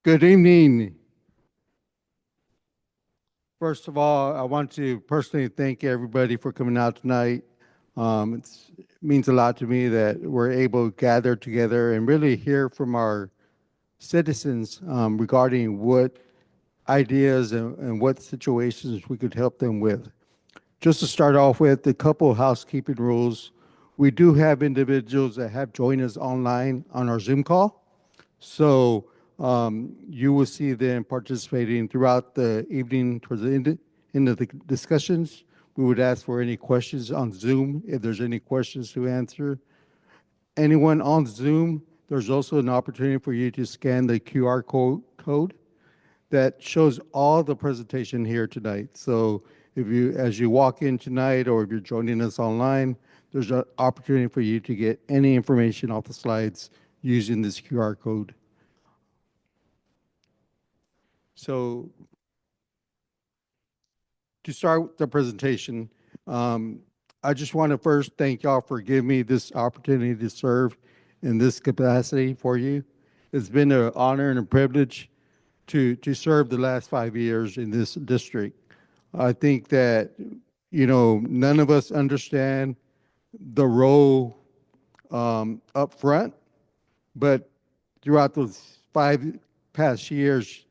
Good evening. First of all, I want to personally thank everybody for coming out tonight. It means a lot to me that we're able to gather together and really hear from our citizens regarding what ideas and what situations we could help them with. Just to start off with, a couple of housekeeping rules. We do have individuals that have joined us online on our Zoom call. So you will see them participating throughout the evening towards the end of the discussions. We would ask for any questions on Zoom if there's any questions to answer. Anyone on Zoom, there's also an opportunity for you to scan the QR code that shows all the presentation here tonight. So if you, as you walk in tonight, or if you're joining us online, there's an opportunity for you to get any information off the slides using this QR code. So to start the presentation, I just want to first thank y'all for giving me this opportunity to serve in this capacity for you. It's been an honor and a privilege to serve the last 5 years in this district. I think that, none of us understand the role up front, but throughout those 5 past years,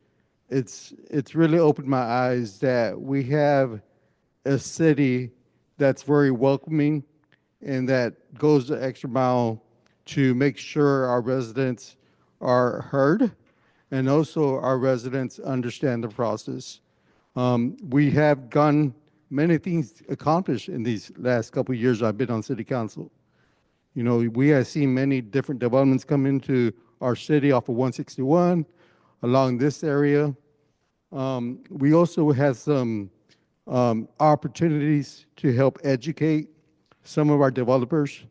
it's really opened my eyes that we have a city that's very welcoming and that goes the extra mile to make sure our residents are heard and also our residents understand the process. We have gotten many things accomplished in these last couple of years I've been on city council. We have seen many different developments come into our city off of 161 along this area. We also have some opportunities to help educate some of our developers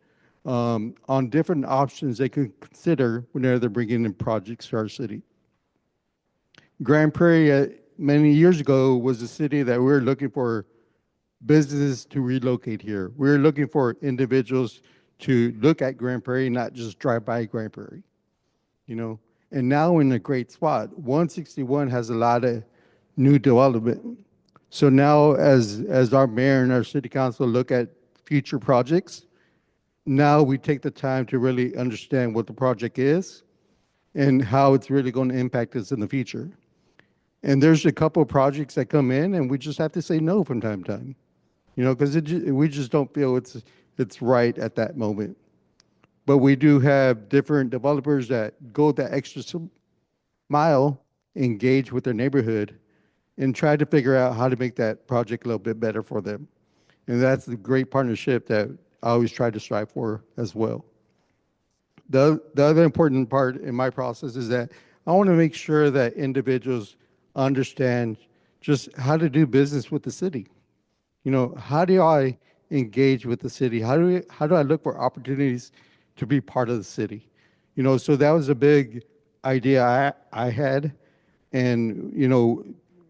on different options they could consider whenever they're bringing in projects to our city. Grand Prairie, many years ago, was a city that we were looking for businesses to relocate here. We were looking for individuals to look at Grand Prairie, not just drive by Grand Prairie, And now we're in a great spot. 161 has a lot of new development. So now as our mayor and our city council look at future projects, now we take the time to really understand what the project is and how it's really going to impact us in the future. And there's a couple of projects that come in and we just have to say no from time to time, because we just don't feel it's right at that moment. But we do have different developers that go the extra mile, engage with their neighborhood, and try to figure out how to make that project a little bit better for them. And that's the great partnership that I always try to strive for as well. The other important part in my process is that I want to make sure that individuals understand just how to do business with the city. How do I engage with the city? How do I look for opportunities to be part of the city? So that was a big idea I had. And,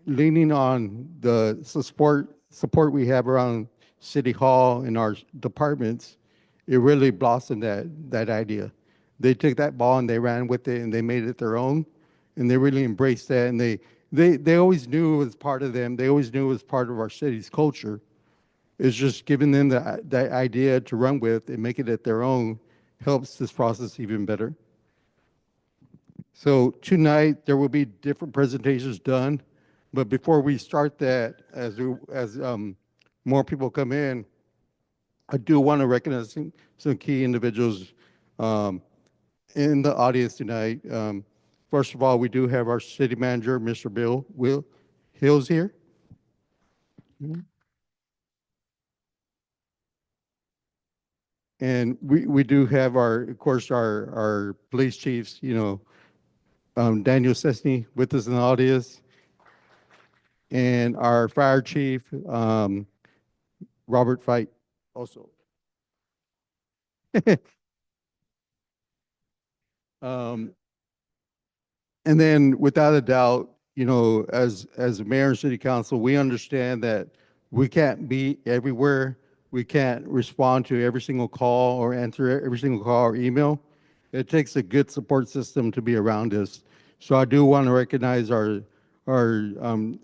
leaning on the support we have around City Hall and our departments, it really blossomed that idea. They took that ball and they ran with it and they made it their own, and they really embraced that. And they always knew it was part of them. They always knew it was part of our city's culture. It's just giving them that idea to run with and make it their own helps this process even better. So tonight there will be different presentations done. But before we start that, as more people come in, I do want to recognize some key individuals in the audience tonight. First of all, we do have our city manager, Mr. Will Hills here. And we do have of course, our police chiefs, Daniel Sesney with us in the audience. And our fire chief, Robert Fight, also. And then, without a doubt, as a mayor and city council, we understand that we can't be everywhere. We can't respond to every single call or answer every single call or email. It takes a good support system to be around us. So I do want to recognize our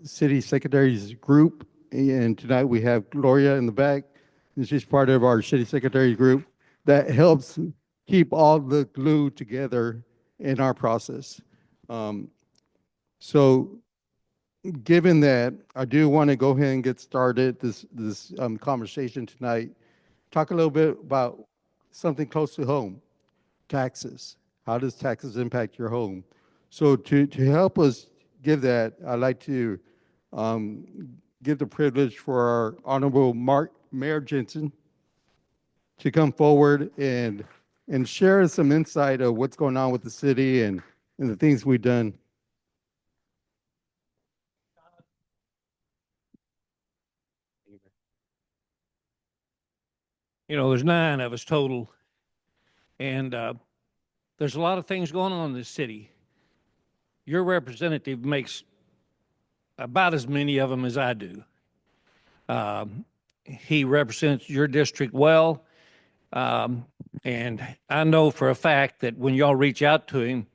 city secretaries group, and tonight we have Gloria in the back, and she's part of our city secretary group that helps keep all the glue together in our process. Um, so given that, I do want to go ahead and get started this conversation tonight. Talk a little bit about something close to home, taxes. How does taxes impact your home? So to help us give that, I'd like to um, give the privilege for our Honorable Mayor Jensen to come forward and share some insight of what's going on with the city and the things we've done. You know, there's 9 of us total, and there's a lot of things going on in this city. Your representative makes about as many of them as I do. He represents your district well, and I know for a fact that when y'all reach out to him,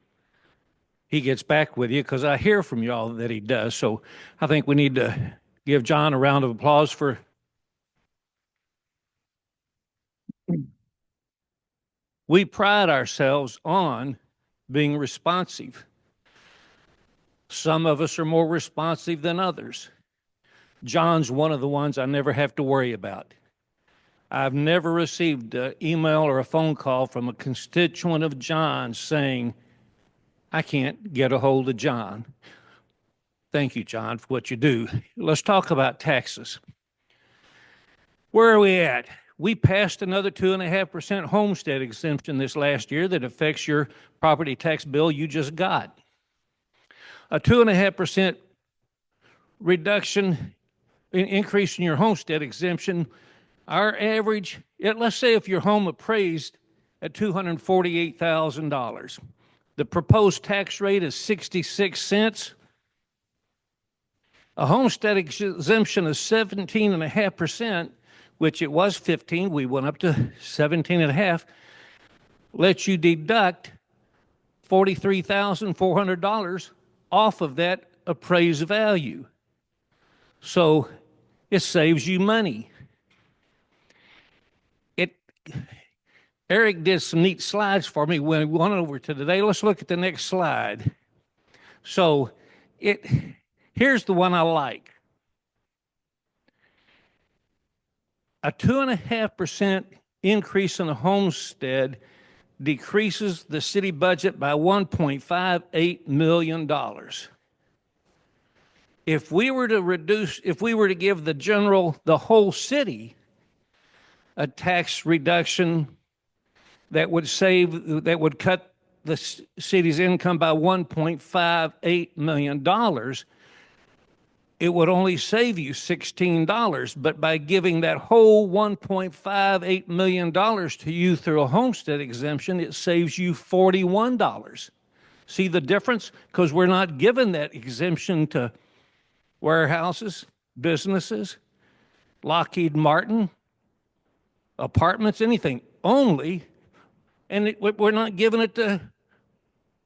he gets back with you because I hear from y'all that he does. So I think we need to give John a round of applause for. We pride ourselves on being responsive. Some of us are more responsive than others. John's one of the ones I never have to worry about. I've never received an email or a phone call from a constituent of John's saying, I can't get a hold of John. Thank you, John, for what you do. Let's talk about taxes. Where are we at? We passed another 2.5% homestead exemption this last year that affects your property tax bill you just got. A 2.5% reduction, increase in your homestead exemption. Our average, let's say if your home appraised at $248,000, the proposed tax rate is 66 cents. A homestead exemption of 17.5%, which it was 15, we went up to 17.5, lets you deduct $43,400 off of that appraised value. So it saves you money. Eric did some neat slides for me when we went over to today. Let's look at the next slide. So here's the one I like. A 2.5% increase in the homestead decreases the city budget by $1.58 million. If we were to give the whole city a tax reduction that would cut the city's income by $1.58 million, it would only save you $16. But by giving that whole $1.58 million to you through a homestead exemption, it saves you $41. See the difference? Because we're not giving that exemption to warehouses, businesses, Lockheed Martin, apartments, anything. Only, and we're not giving it to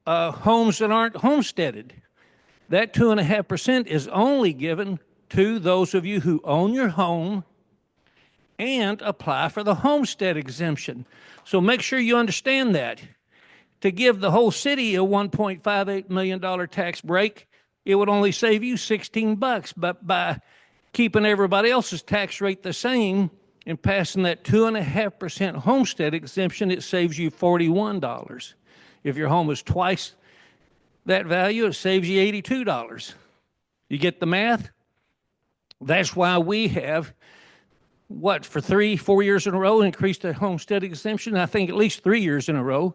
homes that aren't homesteaded. That 2.5% is only given to those of you who own your home and apply for the homestead exemption. So make sure you understand that. To give the whole city a $1.58 million tax break, it would only save you $16. But by keeping everybody else's tax rate the same and passing that 2.5% homestead exemption, it saves you $41. If your home is twice that value, it saves you $82. You get the math? That's why we have, for 3-4 years in a row, increased the homestead exemption. I think at least 3 years in a row.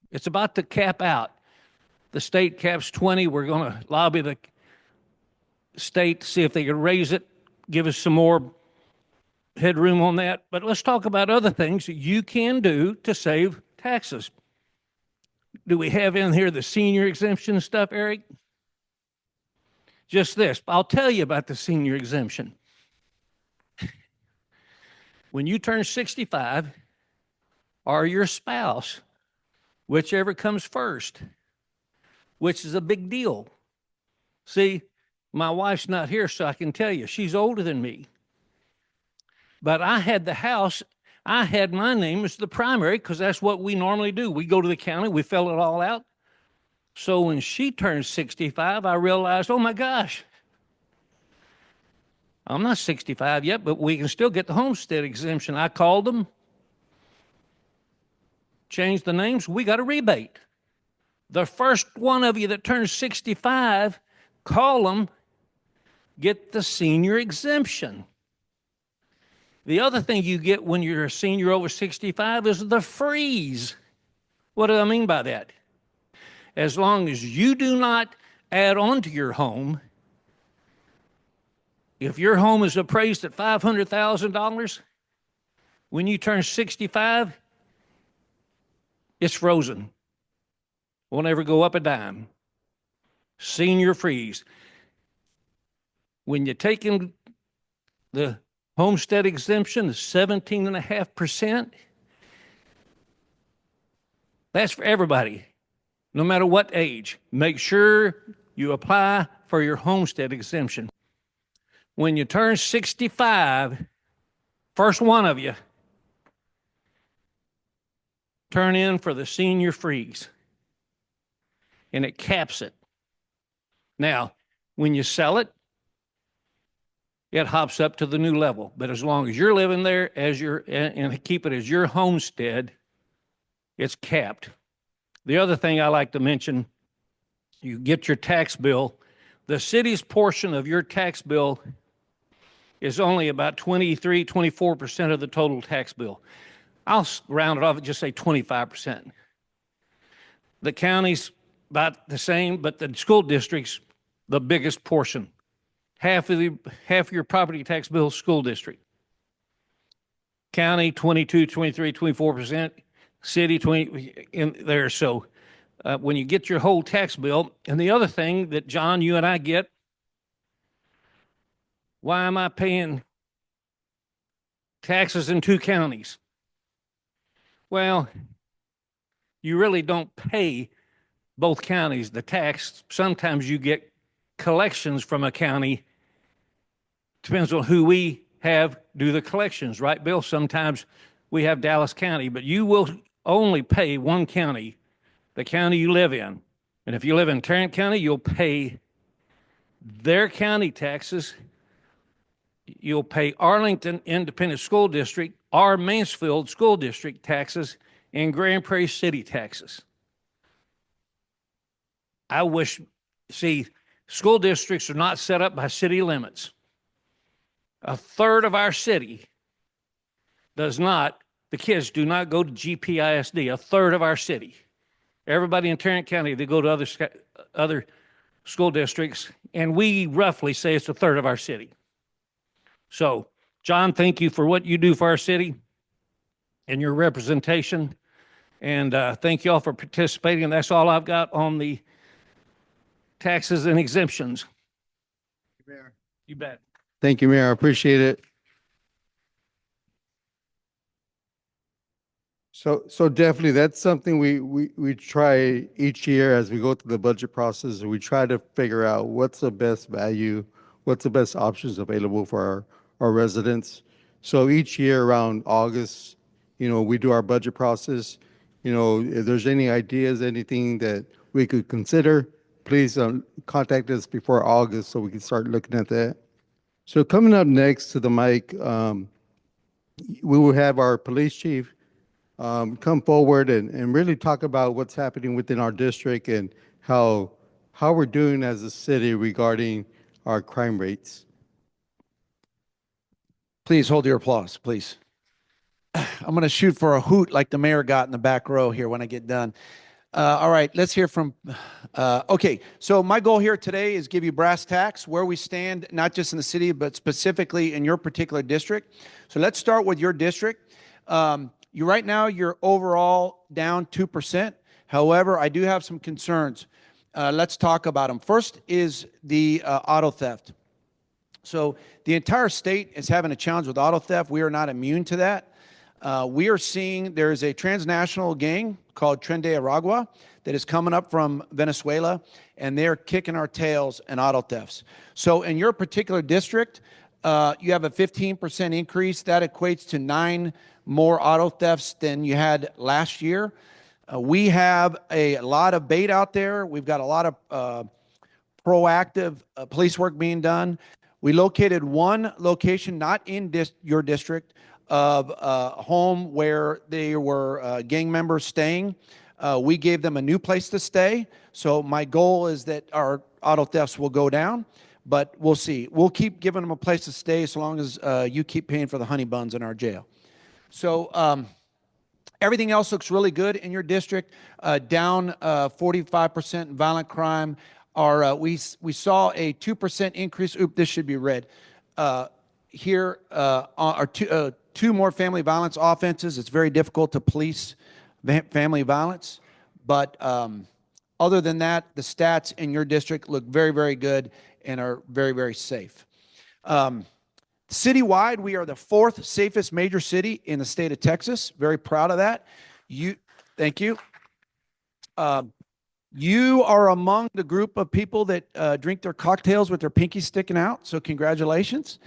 It's about to cap out. The state caps 20. We're going to lobby the state to see if they can raise it, give us some more headroom on that. But let's talk about other things that you can do to save taxes. Do we have in here the senior exemption stuff, Eric? Just this. I'll tell you about the senior exemption. When you turn 65, or your spouse, whichever comes first, which is a big deal. See, my wife's not here, so I can tell you, she's older than me. But I had the house, I had my name as the primary because that's what we normally do. We go to the county, we fill it all out. So when she turned 65, I realized, oh my gosh, I'm not 65 yet, but we can still get the homestead exemption. I called them, changed the names, we got a rebate. The first one of you that turns 65, call them, get the senior exemption. The other thing you get when you're a senior over 65 is the freeze. What do I mean by that? As long as you do not add on to your home, if your home is appraised at $500,000, when you turn 65, it's frozen. Won't ever go up a dime. Senior freeze. When you take in the homestead exemption, the 17.5%, that's for everybody, no matter what age. Make sure you apply for your homestead exemption. When you turn 65, first one of you, turn in for the senior freeze, and it caps it. Now, when you sell it, it hops up to the new level. But as long as you're living there as and keep it as your homestead, it's capped. The other thing I like to mention, you get your tax bill. The city's portion of your tax bill is only about 24% of the total tax bill. I'll round it off and just say 25%. The county's about the same, but the school district's the biggest portion. Half of your property tax bill is school district. County, 22, 23, 24%. City, 20 in there. So when you get your whole tax bill, and the other thing that, John, you and I get, why am I paying taxes in two counties? Well, you really don't pay both counties the tax. Sometimes you get collections from a county. Depends on who we have do the collections, right, Bill? Sometimes we have Dallas County, but you will only pay one county, the county you live in. And if you live in Tarrant County, you'll pay their county taxes. You'll pay Arlington Independent School District, our Mansfield School District taxes, and Grand Prairie City taxes. I wish, see, school districts are not set up by city limits. A third of our city does not, the kids do not go to GPISD, a third of our city. Everybody in Tarrant County, they go to other school districts, and we roughly say it's a third of our city. So, John, thank you for what you do for our city and your representation. And thank you all for participating. And that's all I've got on the taxes and exemptions. Mayor. You bet. Thank you, Mayor. I appreciate it. So definitely that's something we try each year as we go through the budget process. We try to figure out what's the best value, what's the best options available for our residents. So each year around August, we do our budget process. If there's any ideas, anything that we could consider, please contact us before August so we can start looking at that. So coming up next to the mic, we will have our police chief come forward and really talk about what's happening within our district and how we're doing as a city regarding our crime rates. Please hold your applause, please. I'm going to shoot for a hoot like the mayor got in the back row here when I get done. All right, let's hear from, okay, so my goal here today is give you brass tacks, where we stand, not just in the city, but specifically in your particular district. So let's start with your district. Right now, you're overall down 2%. However, I do have some concerns. Let's talk about them. First is the auto theft. So the entire state is having a challenge with auto theft. We are not immune to that. We are seeing there's a transnational gang called Tren de Aragua that is coming up from Venezuela, and they're kicking our tails in auto thefts. So in your particular district, you have a 15% increase. That equates to 9 more auto thefts than you had last year. We have a lot of bait out there. We've got a lot of proactive police work being done. We located one location, not in your district, of a home where they were gang members staying. We gave them a new place to stay. So my goal is that our auto thefts will go down, but we'll see. We'll keep giving them a place to stay so long as you keep paying for the honey buns in our jail. So everything else looks really good in your district. Down 45% in violent crime. We saw a 2% increase. Oop, this should be red. Here are two more family violence offenses. It's very difficult to police family violence, but other than that, the stats in your district look very, very good and are very, very safe. Citywide, we are the 4th safest major city in the state of Texas. Very proud of that. Thank you. You are among the group of people that drink their cocktails with their pinky sticking out, so congratulations.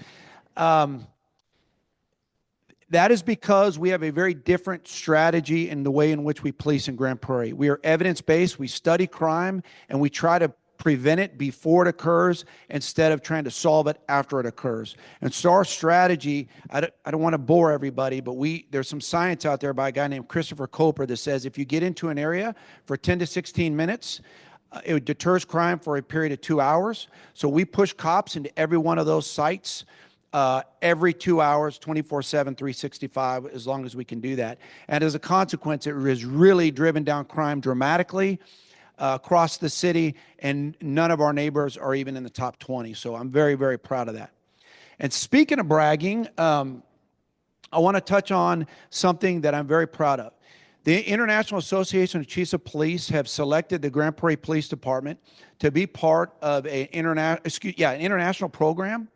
That is because we have a very different strategy in the way in which we police in Grand Prairie. We are evidence-based, we study crime, and we try to prevent it before it occurs instead of trying to solve it after it occurs. And so our strategy, I don't want to bore everybody, but there's some science out there by a guy named Christopher Coper that says if you get into an area for 10 to 16 minutes, it deters crime for a period of 2 hours. So we push cops into every one of those sites every 2 hours, 24/7, 365, as long as we can do that. And as a consequence, it has really driven down crime dramatically across the city, and none of our neighbors are even in the top 20. So I'm very, very proud of that. And speaking of bragging, I want to touch on something that I'm very proud of. The International Association of Chiefs of Police have selected the Grand Prairie Police Department to be part of an international program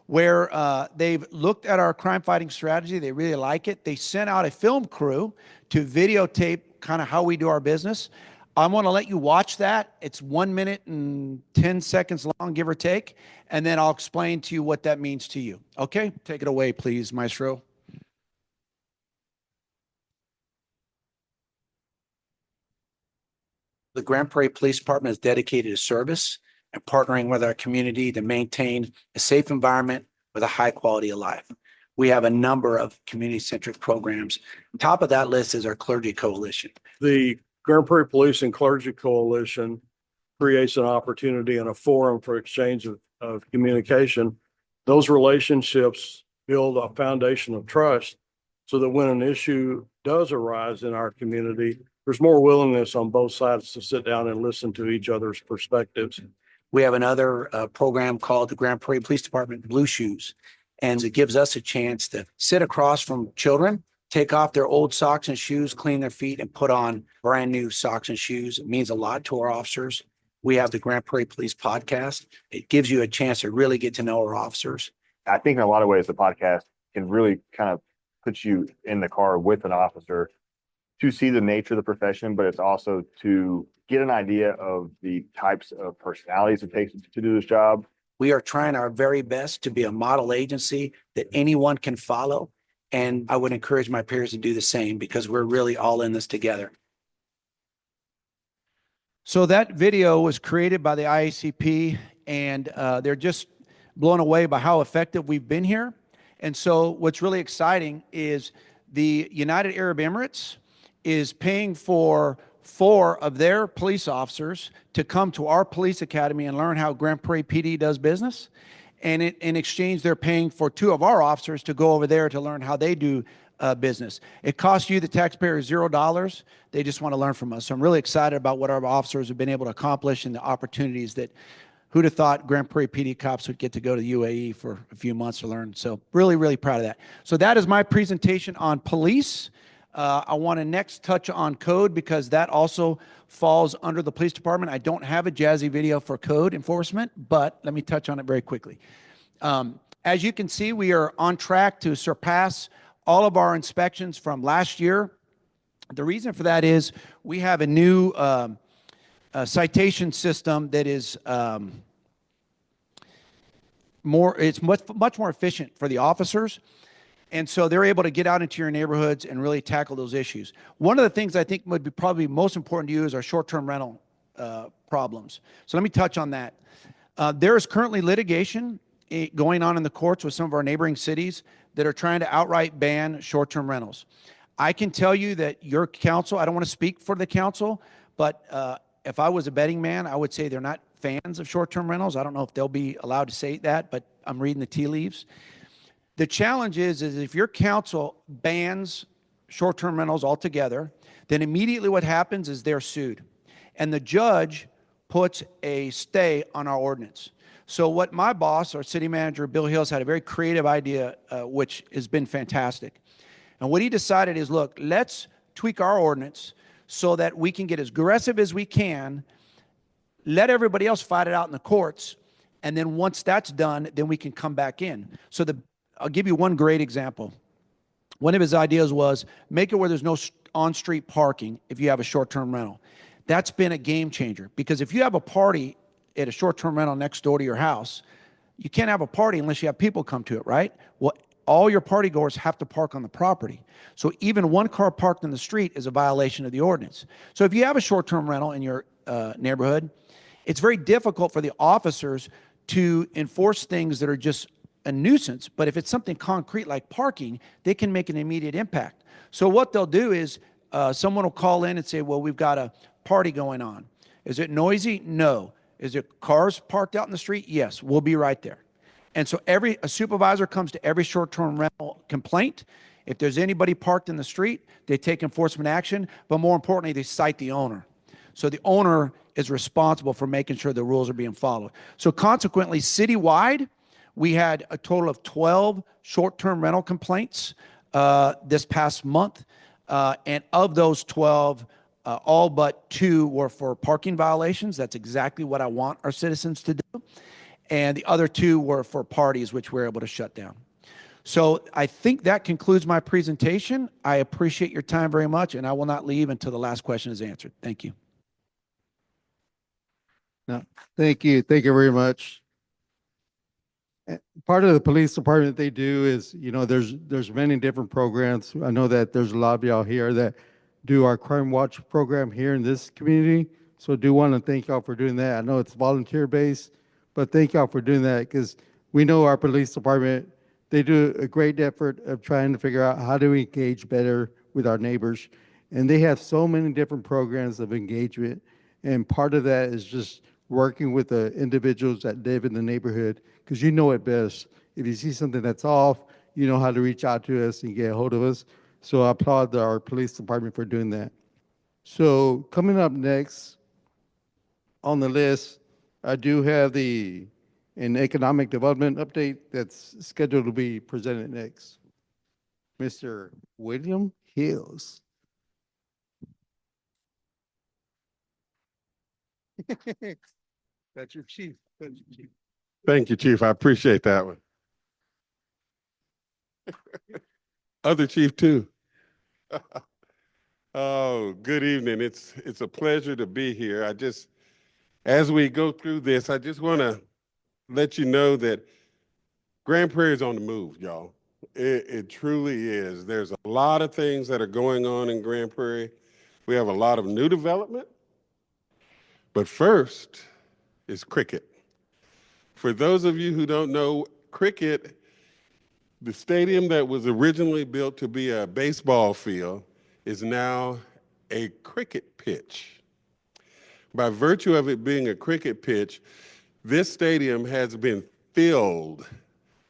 where they've looked at our crime-fighting strategy. They really like it. They sent out a film crew to videotape kind of how we do our business. I want to let you watch that. It's 1 minute and 10 seconds long, give or take, and then I'll explain to you what that means to you. Okay? Take it away, please, Maestro. The Grand Prairie Police Department is dedicated to service and partnering with our community to maintain a safe environment with a high quality of life. We have a number of community-centric programs. Top of that list is our Clergy Coalition. The Grand Prairie Police and Clergy Coalition creates an opportunity and a forum for exchange of communication. Those relationships build a foundation of trust so that when an issue does arise in our community, there's more willingness on both sides to sit down and listen to each other's perspectives. We have another program called the Grand Prairie Police Department Blue Shoes, and it gives us a chance to sit across from children, take off their old socks and shoes, clean their feet, and put on brand new socks and shoes. It means a lot to our officers. We have the Grand Prairie Police podcast. It gives you a chance to really get to know our officers. I think in a lot of ways, the podcast can really kind of put you in the car with an officer to see the nature of the profession, but it's also to get an idea of the types of personalities it takes to do this job. We are trying our very best to be a model agency that anyone can follow. And I would encourage my peers to do the same because we're really all in this together. So that video was created by the IACP, and they're just blown away by how effective we've been here. And so what's really exciting is the United Arab Emirates is paying for 4 of their police officers to come to our police academy and learn how Grand Prairie PD does business. And in exchange, they're paying for 2 of our officers to go over there to learn how they do business. It costs you, the taxpayer, $0. They just want to learn from us. So I'm really excited about what our officers have been able to accomplish and the opportunities that, who'd have thought Grand Prairie PD cops would get to go to the UAE for a few months to learn. So really, really proud of that. So that is my presentation on police. I want to next touch on code because that also falls under the police department. I don't have a jazzy video for code enforcement, but let me touch on it very quickly. As you can see, we are on track to surpass all of our inspections from last year. The reason for that is we have a new citation system that is it's much more efficient for the officers. And so they're able to get out into your neighborhoods and really tackle those issues. One of the things I think would be probably most important to you is our short-term rental problems. So let me touch on that. There is currently litigation going on in the courts with some of our neighboring cities that are trying to outright ban short-term rentals. I can tell you that your council, I don't want to speak for the council, but if I was a betting man, I would say they're not fans of short-term rentals. I don't know if they'll be allowed to say that, but I'm reading the tea leaves. The challenge is if your council bans short-term rentals altogether, then immediately what happens is they're sued. And the judge puts a stay on our ordinance. So what my boss, our city manager, Bill Hills, had a very creative idea, which has been fantastic. And what he decided is, look, let's tweak our ordinance so that we can get as aggressive as we can, let everybody else fight it out in the courts, and then once that's done, then we can come back in. So I'll give you one great example. One of his ideas was make it where there's no on-street parking if you have a short-term rental. That's been a game changer, because if you have a party at a short-term rental next door to your house, you can't have a party unless you have people come to it, right? Well, all your party goers have to park on the property. So even one car parked in the street is a violation of the ordinance. So if you have a short-term rental in your neighborhood, it's very difficult for the officers to enforce things that are just a nuisance. But if it's something concrete like parking, they can make an immediate impact. So what they'll do is someone will call in and say, well, we've got a party going on. Is it noisy? No. Is there cars parked out in the street? Yes. We'll be right there. And so a supervisor comes to every short-term rental complaint. If there's anybody parked in the street, they take enforcement action, but more importantly, they cite the owner. So the owner is responsible for making sure the rules are being followed. So consequently, citywide, we had a total of 12 short-term rental complaints this past month. And of those 12, all but 2 were for parking violations. That's exactly what I want our citizens to do. And the other 2 were for parties, which we're able to shut down. So I think that concludes my presentation. I appreciate your time very much, and I will not leave until the last question is answered. Thank you. No, thank you. Thank you very much. Part of the police department they do is, there's many different programs. I know that there's a lot of y'all here that do our Crime Watch program here in this community. So I do want to thank y'all for doing that. I know it's volunteer based, but thank y'all for doing that, because we know our police department, they do a great effort of trying to figure out how do we engage better with our neighbors. And they have so many different programs of engagement. And part of that is just working with the individuals that live in the neighborhood, because you know it best. If you see something that's off, you know how to reach out to us and get a hold of us. So I applaud our police department for doing that. So coming up next on the list, I do have an economic development update that's scheduled to be presented next. Mr. William Hills. That's your chief. That's your chief. Thank you, Chief. I appreciate that one. Other Chief too. Oh, good evening. It's a pleasure to be here. As we go through this, I just want to let you know that Grand Prairie is on the move, y'all. It truly is. There's a lot of things that are going on in Grand Prairie. We have a lot of new development. But first is cricket. For those of you who don't know, cricket, the stadium that was originally built to be a baseball field is now a cricket pitch. By virtue of it being a cricket pitch, this stadium has been filled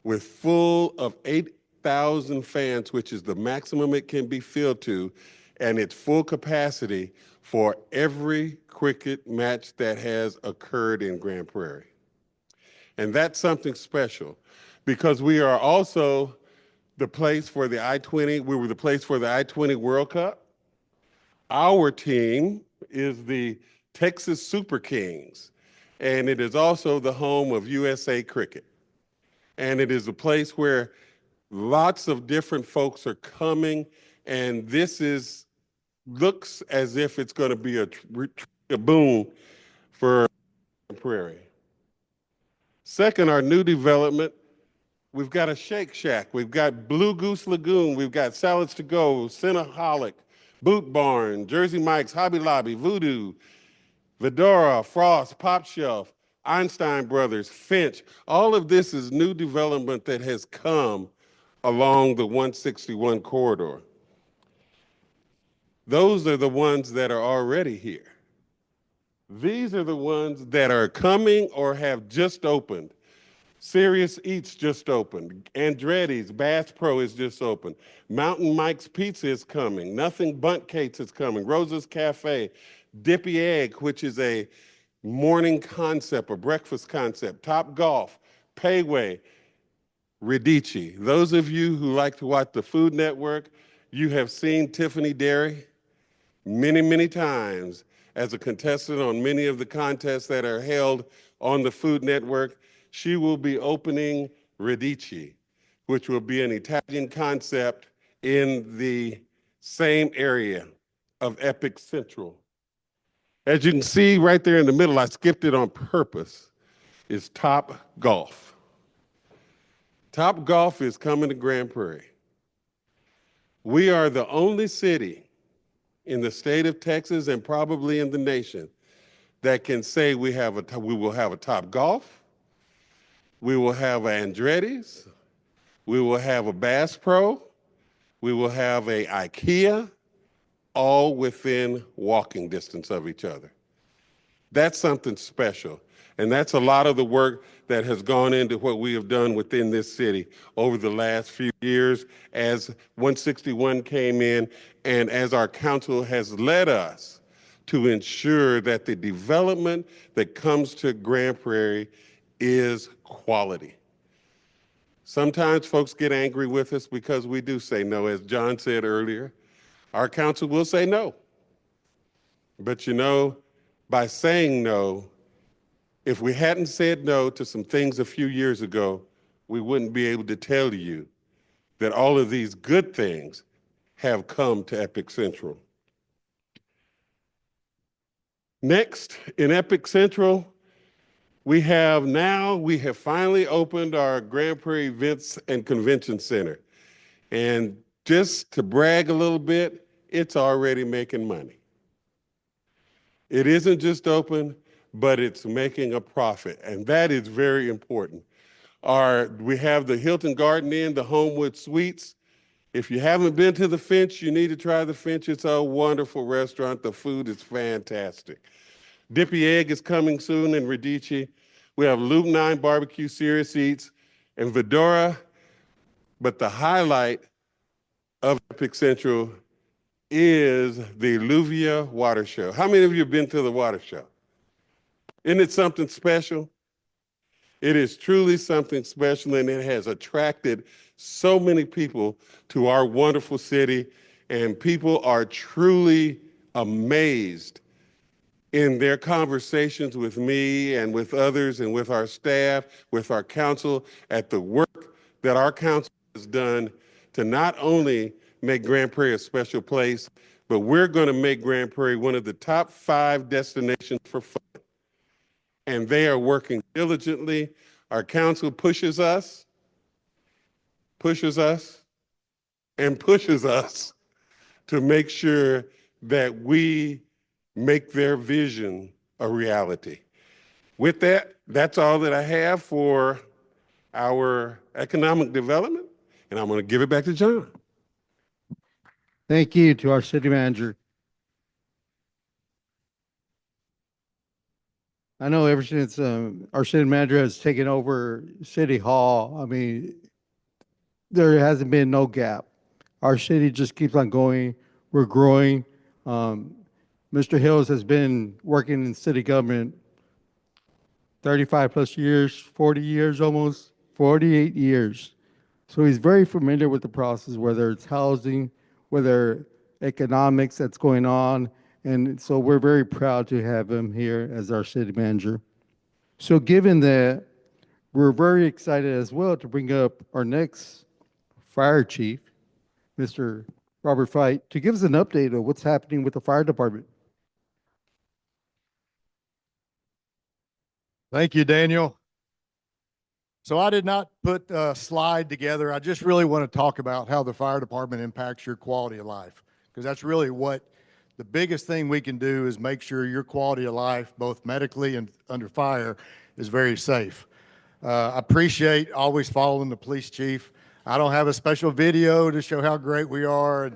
with full of 8,000 fans, which is the maximum it can be filled to, and it's full capacity for every cricket match that has occurred in Grand Prairie. And that's something special, because we are also the place for the I-20. We were the place for the I-20 World Cup. Our team is the Texas Super Kings, and it is also the home of USA Cricket. And it is a place where Lots of different folks are coming, and looks as if it's going to be a boom for Prairie. Second, our new development, we've got a Shake Shack, we've got Blue Goose Lagoon, we've got Salads to Go, Cinnaholic, Boot Barn, Jersey Mike's, Hobby Lobby, Voodoo, Vidora, Frost, Pop Shelf, Einstein Brothers, Finch. All of this is new development that has come along the 161 corridor. Those are the ones that are already here. These are the ones that are coming or have just opened. Serious Eats just opened. Andretti's Bass Pro is just opened. Mountain Mike's Pizza is coming. Nothing Bunt Cates is coming. Rosa's Cafe. Dippy Egg, which is a morning concept, a breakfast concept. Top Golf. Payway. Radici. Those of you who like to watch the Food Network, you have seen Tiffany Derry many, many times as a contestant on many of the contests that are held on the Food Network. She will be opening Radici, which will be an Italian concept in the same area of Epic Central. As you can see right there in the middle, I skipped it on purpose, is Top Golf. Top Golf is coming to Grand Prairie. We are the only city in the state of Texas and probably in the nation that can say we will have a Top Golf, we will have an Andretti's, we will have a Bass Pro, we will have a IKEA, all within walking distance of each other. That's something special. And that's a lot of the work that has gone into what we have done within this city over the last few years as 161 came in and as our council has led us to ensure that the development that comes to Grand Prairie is quality. Sometimes folks get angry with us because we do say no. As John said earlier, our council will say no. But you know, by saying no, if we hadn't said no to some things a few years ago, we wouldn't be able to tell you that all of these good things have come to Epic Central. Next, in Epic Central, we have finally opened our Grand Prairie Events and Convention Center. And just to brag a little bit, it's already making money. It isn't just open, but it's making a profit, and that is very important. We have the Hilton Garden Inn, the Homewood Suites. If you haven't been to the Finch, you need to try the Finch. It's a wonderful restaurant. The food is fantastic. Dippy Egg is coming soon in Radici. We have Loop 9 Barbecue Serious Eats and Vidora, but the highlight of Epic Central is the Alluvia Water Show. How many of you have been to the water show? Isn't it something special? It is truly something special, and it has attracted so many people to our wonderful city, and people are truly amazed in their conversations with me and with others and with our staff, with our council, at the work that our council has done to not only make Grand Prairie a special place, but we're going to make Grand Prairie one of the top 5 destinations for fun. And they are working diligently. Our council pushes us, and pushes us to make sure that we make their vision a reality. With that, that's all that I have for our economic development, and I'm going to give it back to John. Thank you to our city manager. I know ever since our city manager has taken over City Hall, I mean, there hasn't been no gap. Our city just keeps on going. We're growing. Mr. Hills has been working in city government 35 plus years, 40 years almost, 48 years. So he's very familiar with the process, whether it's housing, whether economics that's going on. And so we're very proud to have him here as our city manager. So given that, we're very excited as well to bring up our next Fire Chief, Mr. Robert Fight, to give us an update of what's happening with the fire department. Thank you, Daniel. So I did not put a slide together. I just really want to talk about how the fire department impacts your quality of life, because that's really what the biggest thing we can do is make sure your quality of life, both medically and under fire, is very safe. I appreciate always following the police chief. I don't have a special video to show how great we are.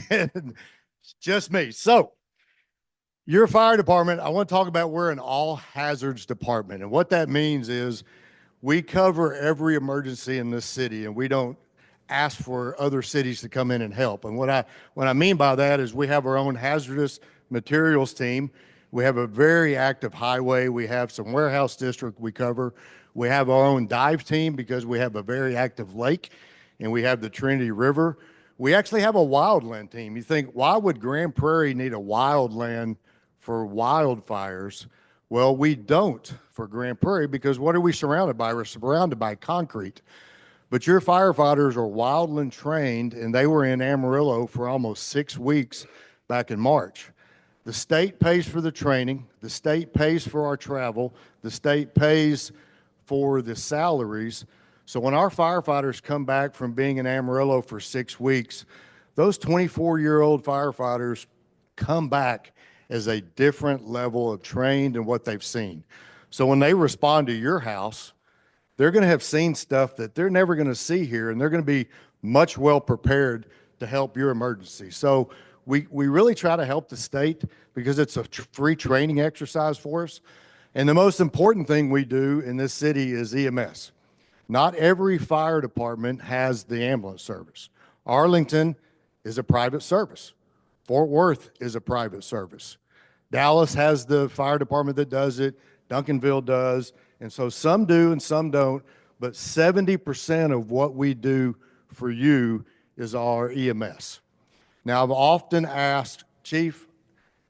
And it's just me. So your fire department, I want to talk about we're an all hazards department. And what that means is we cover every emergency in this city, and we don't ask for other cities to come in and help. And what I mean by that is we have our own hazardous materials team. We have a very active highway. We have some warehouse district we cover. We have our own dive team because we have a very active lake, and we have the Trinity River. We actually have a wildland team. You think, why would Grand Prairie need a wildland for wildfires? Well, we don't for Grand Prairie, because what are we surrounded by? We're surrounded by concrete. But your firefighters are wildland trained, and they were in Amarillo for almost 6 weeks back in March. The state pays for the training. The state pays for our travel. The state pays for the salaries. So when our firefighters come back from being in Amarillo for 6 weeks, those 24-year-old firefighters come back as a different level of trained and what they've seen. So when they respond to your house, they're going to have seen stuff that they're never going to see here, and they're going to be much well prepared to help your emergency. So we really try to help the state because it's a free training exercise for us. And the most important thing we do in this city is EMS. Not every fire department has the ambulance service. Arlington is a private service. Fort Worth is a private service. Dallas has the fire department that does it. Duncanville does. And so some do and some don't, but 70% of what we do for you is our EMS. Now, I've often asked, Chief,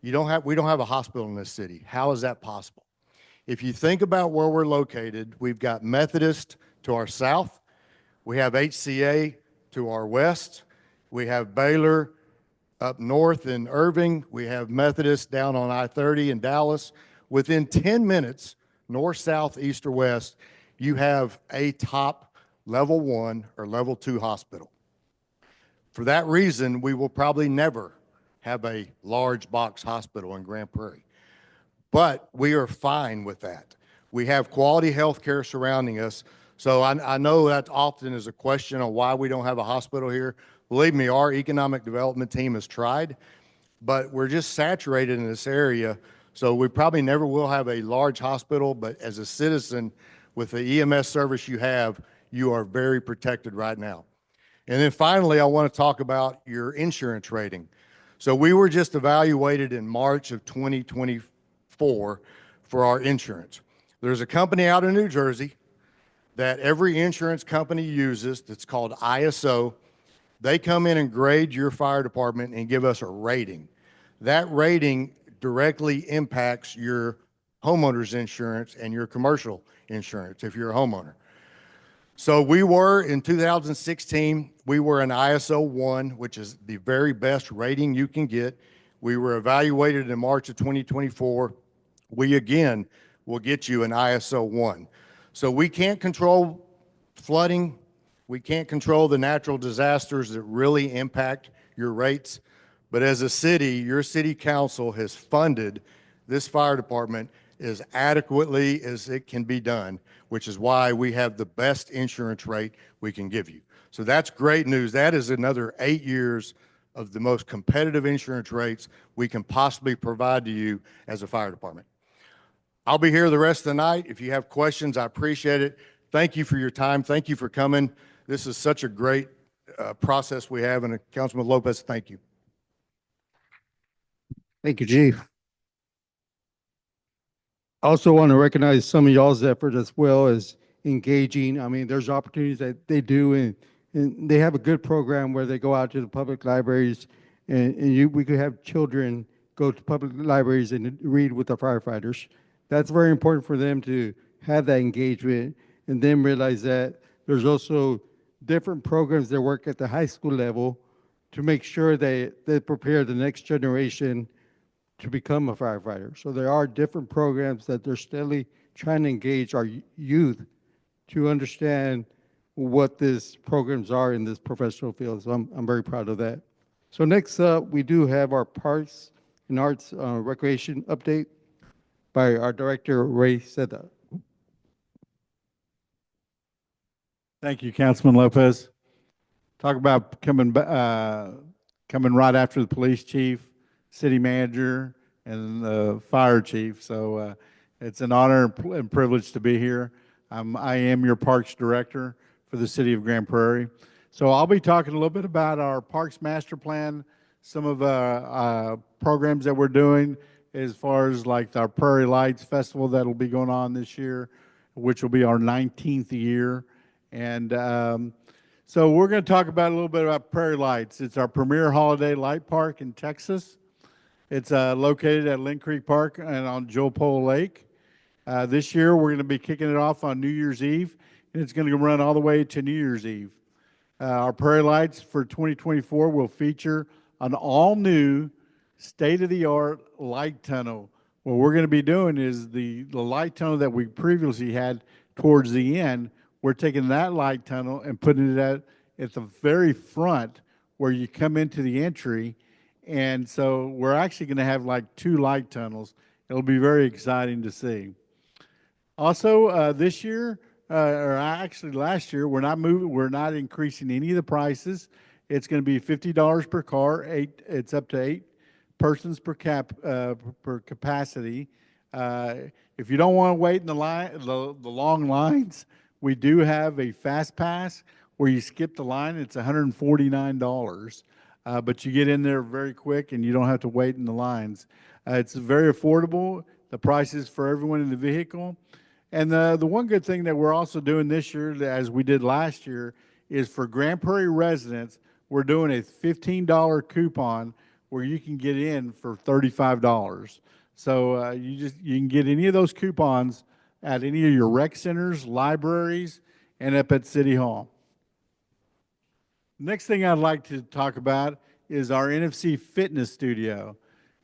we don't have a hospital in this city. How is that possible? If you think about where we're located, we've got Methodist to our south. We have HCA to our west. We have Baylor up north in Irving. We have Methodist down on I-30 in Dallas. Within 10 minutes, north, south, east, or west, you have a top level 1 or level 2 hospital. For that reason, we will probably never have a large box hospital in Grand Prairie. But we are fine with that. We have quality health care surrounding us. So I know that often is a question on why we don't have a hospital here. Believe me, our economic development team has tried, but we're just saturated in this area. So we probably never will have a large hospital, but as a citizen with the EMS service you have, you are very protected right now. And then finally, I want to talk about your insurance rating. So we were just evaluated in March of 2024 for our insurance. There's a company out in New Jersey that every insurance company uses that's called ISO. They come in and grade your fire department and give us a rating. That rating directly impacts your homeowner's insurance and your commercial insurance if you're a homeowner. So we were, in 2016, we were an ISO 1, which is the very best rating you can get. We were evaluated in March of 2024. We again will get you an ISO 1. So we can't control flooding. We can't control the natural disasters that really impact your rates. But as a city, your city council has funded this fire department as adequately as it can be done, which is why we have the best insurance rate we can give you. So that's great news. That is another 8 years of the most competitive insurance rates we can possibly provide to you as a fire department. I'll be here the rest of the night. If you have questions, I appreciate it. Thank you for your time. Thank you for coming. This is such a great process we have. And Councilman Lopez, thank you. Thank you, Chief. I also want to recognize some of y'all's effort as well as engaging. I mean, there's opportunities that they do, and they have a good program where they go out to the public libraries, and we could have children go to public libraries and read with the firefighters. That's very important for them to have that engagement and then realize that there's also different programs that work at the high school level to make sure they prepare the next generation to become a firefighter. So there are different programs that they're steadily trying to engage our youth to understand what these programs are in this professional field. So I'm very proud of that. So next up, we do have our Parks and Arts Recreation update by our director, Ray Seda. Thank you, Councilman Lopez. Talk about coming right after the police chief, city manager, and the fire chief. So it's an honor and privilege to be here. I am your parks director for the city of Grand Prairie. So I'll be talking a little bit about our parks master plan, some of the programs that we're doing as far as like our Prairie Lights Festival that'll be going on this year, which will be our 19th year. And so we're going to talk about a little bit about Prairie Lights. It's our premier holiday light park in Texas. It's located at Lynn Creek Park and on Joe Pole Lake. This year, we're going to be kicking it off on New Year's Eve, and it's going to run all the way to New Year's Eve. Our Prairie Lights for 2024 will feature an all-new, state-of-the-art light tunnel. What we're going to be doing is the light tunnel that we previously had towards the end, we're taking that light tunnel and putting it at the very front where you come into the entry. And so we're actually going to have like 2 light tunnels. It'll be very exciting to see. Also, this year, or actually last year, we're not increasing any of the prices. It's going to be $50 per car. It's up to 8 persons per capacity. If you don't want to wait in the long lines, we do have a fast pass where you skip the line. It's $149, but you get in there very quick and you don't have to wait in the lines. It's very affordable. The prices for everyone in the vehicle. And the one good thing that we're also doing this year, as we did last year, is for Grand Prairie residents, we're doing a $15 coupon where you can get in for $35. So you can get any of those coupons at any of your rec centers, libraries, and up at City Hall. Next thing I'd like to talk about is our NFC Fitness Studio.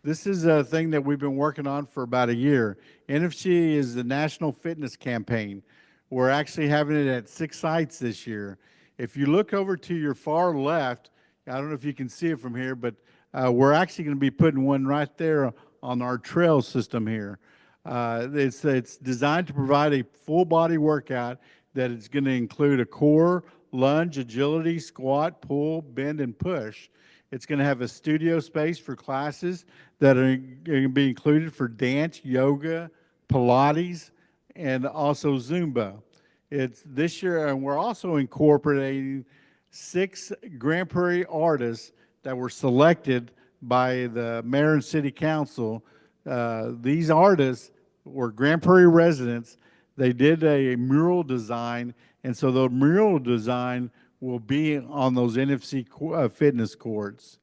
This is a thing that we've been working on for about a year. NFC is the National Fitness Campaign. We're actually having it at 6 sites this year. If you look over to your far left, I don't know if you can see it from here, but we're actually going to be putting one right there on our trail system here. It's designed to provide a full body workout that is going to include a core, lunge, agility, squat, pull, bend, and push. It's going to have a studio space for classes that are going to be included for dance, yoga, Pilates, and also Zumba. It's this year, and we're also incorporating 6 Grand Prairie artists that were selected by the mayor and city council. These artists were Grand Prairie residents. They did a mural design, and so the mural design will be on those NFC fitness courts.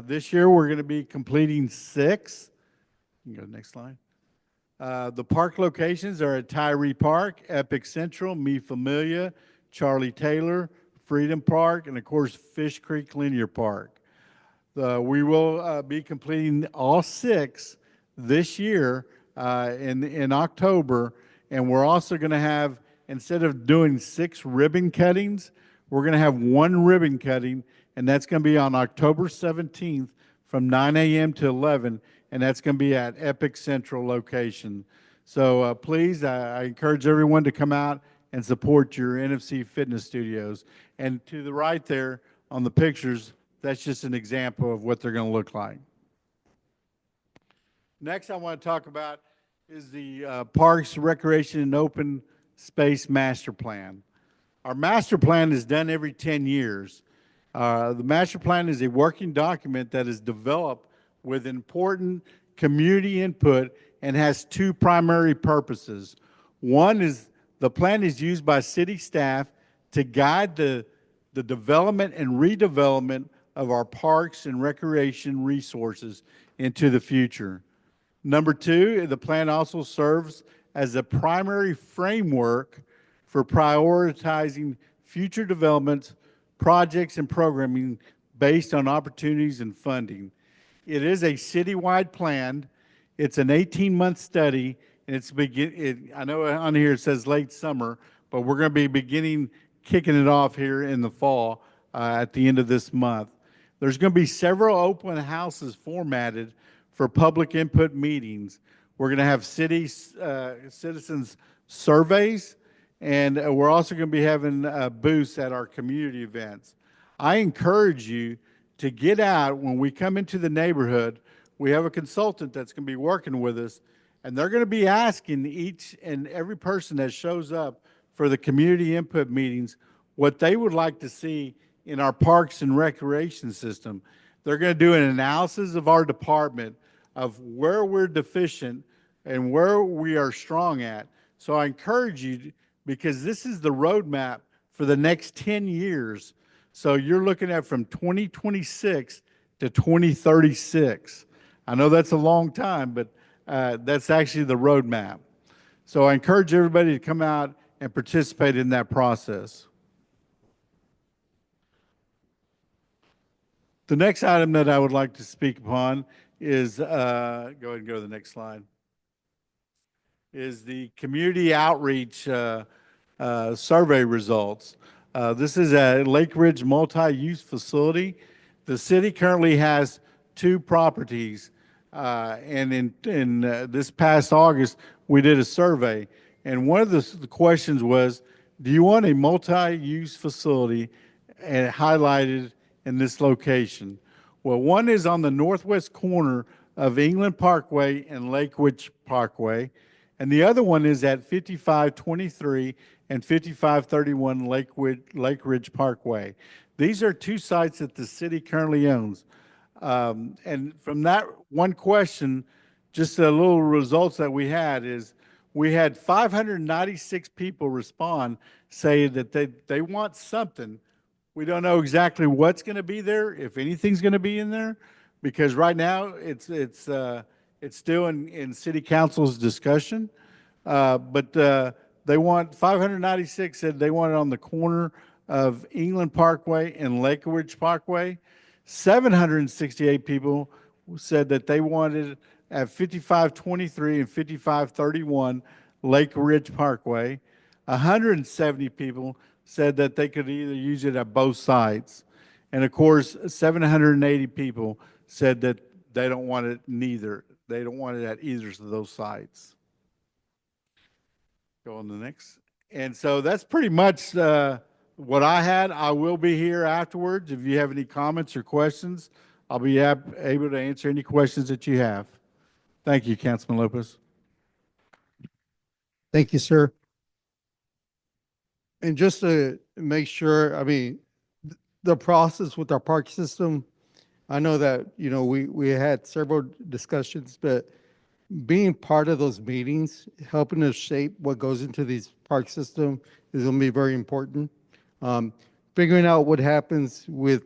This year, we're going to be completing 6. You can go to the next slide. The park locations are at Tyree Park, Epic Central, Mi Familia, Charlie Taylor, Freedom Park, and of course, Fish Creek Linear Park. We will be completing all 6 this year in October, and we're also going to have, instead of doing 6 ribbon cuttings, we're going to have 1 ribbon cutting, and that's going to be on October 17th from 9 a.m. to 11, and that's going to be at Epic Central location. So please, I encourage everyone to come out and support your NFC fitness studios. And to the right there on the pictures, that's just an example of what they're going to look like. Next, I want to talk about is the Parks, Recreation, and Open Space Master Plan. Our master plan is done every 10 years. The master plan is a working document that is developed with important community input and has 2 primary purposes. One is the plan is used by city staff to guide the development and redevelopment of our parks and recreation resources into the future. Number 2, the plan also serves as a primary framework for prioritizing future developments, projects, and programming based on opportunities and funding. It is a citywide plan. It's an 18-month study, and I know on here it says late summer, but we're going to be kicking it off here in the fall at the end of this month. There's going to be several open houses formatted for public input meetings. We're going to have citizens surveys, and we're also going to be having booths at our community events. I encourage you to get out when we come into the neighborhood. We have a consultant that's going to be working with us, and they're going to be asking each and every person that shows up for the community input meetings what they would like to see in our parks and recreation system. They're going to do an analysis of our department of where we're deficient and where we are strong at. So I encourage you, because this is the roadmap for the next 10 years. So you're looking at from 2026 to 2036. I know that's a long time, but that's actually the roadmap. So I encourage everybody to come out and participate in that process. The next item that I would like to speak upon is, go ahead and go to the next slide, is the community outreach survey results. This is a Lake Ridge multi-use facility. The city currently has 2 properties, and in this past August, we did a survey, and one of the questions was, do you want a multi-use facility and highlighted in this location? Well, one is on the northwest corner of England Parkway and Lake Ridge Parkway, and the other one is at 5523 and 5531 Lake Ridge Parkway. These are 2 sites that the city currently owns. And from that one question, just a little results that we had is we had 596 people respond, say that they want something. We don't know exactly what's going to be there, if anything's going to be in there, because right now it's still in city council's discussion. But they want 596 said they want it on the corner of England Parkway and Lake Ridge Parkway. 768 people said that they wanted it at 5523 and 5531 Lake Ridge Parkway. 170 people said that they could either use it at both sites. And of course, 780 people said that they don't want it neither. They don't want it at either of those sites. Go on the next. And so that's pretty much what I had. I will be here afterwards. If you have any comments or questions, I'll be able to answer any questions that you have. Thank you, Councilman Lopez. Thank you, sir. And just to make sure, I mean, the process with our park system, I know that, you know, we had several discussions, but being part of those meetings, helping us shape what goes into these park system is going to be very important. Figuring out what happens with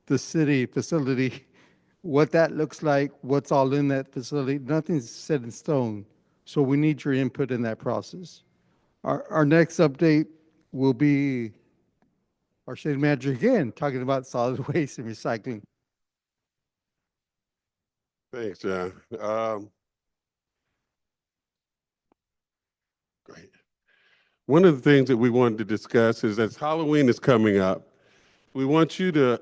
the city facility, what that looks like, what's all in that facility, nothing's set in stone. So we need your input in that process. Our next update will be our city manager again, talking about solid waste and recycling. Thanks, John. Great. One of the things that we wanted to discuss is as Halloween is coming up, we want you to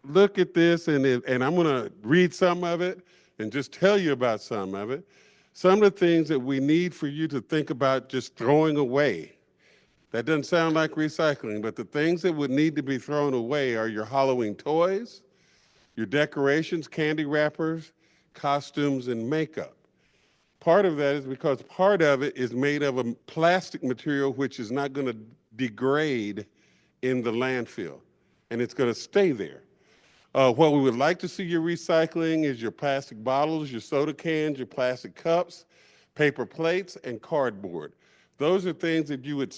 look at this, and I'm going to read some of it and just tell you about some of it. Some of the things that we need for you to think about just throwing away. That doesn't sound like recycling, but the things that would need to be thrown away are your Halloween toys, your decorations, candy wrappers, costumes, and makeup. Part of that is because part of it is made of a plastic material which is not going to degrade in the landfill, and it's going to stay there. What we would like to see you recycling is your plastic bottles, your soda cans, your plastic cups, paper plates, and cardboard. Those are things that you would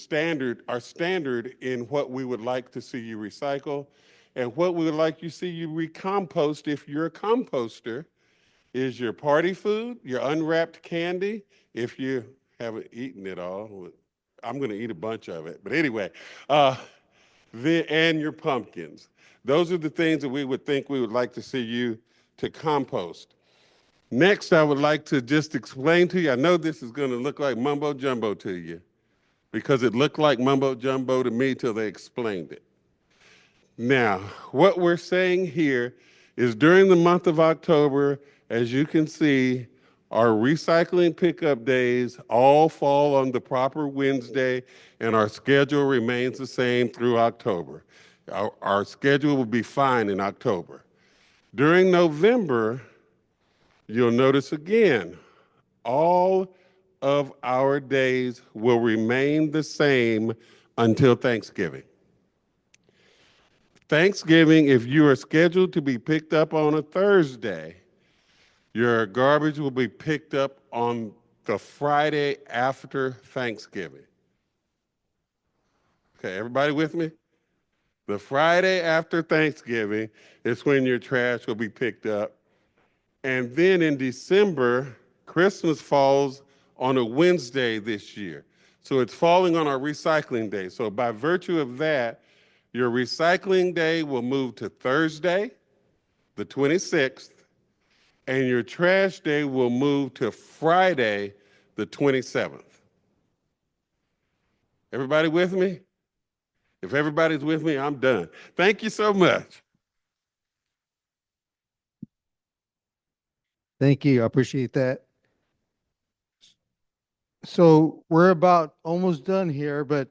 are standard in what we would like to see you recycle. And what we would like you see you recompost if you're a composter is your party food, your unwrapped candy. If you haven't eaten it all, I'm going to eat a bunch of it. But anyway, then, and your pumpkins. Those are the things that we would think we would like to see you to compost. Next, I would like to just explain to you, I know this is going to look like mumbo jumbo to you, because it looked like mumbo jumbo to me till they explained it. Now, what we're saying here is during the month of October, as you can see, our recycling pickup days all fall on the proper Wednesday, and our schedule remains the same through October. Our schedule will be fine in October. During November, you'll notice again, all of our days will remain the same until Thanksgiving. Thanksgiving, if you are scheduled to be picked up on a Thursday, your garbage will be picked up on the Friday after Thanksgiving. Okay, everybody with me? The Friday after Thanksgiving is when your trash will be picked up. And then in December, Christmas falls on a Wednesday this year. So it's falling on our recycling day. So by virtue of that, your recycling day will move to Thursday, the 26th, and your trash day will move to Friday, the 27th. Everybody with me? If everybody's with me, I'm done. Thank you so much. Thank you. I appreciate that. So we're about almost done here, but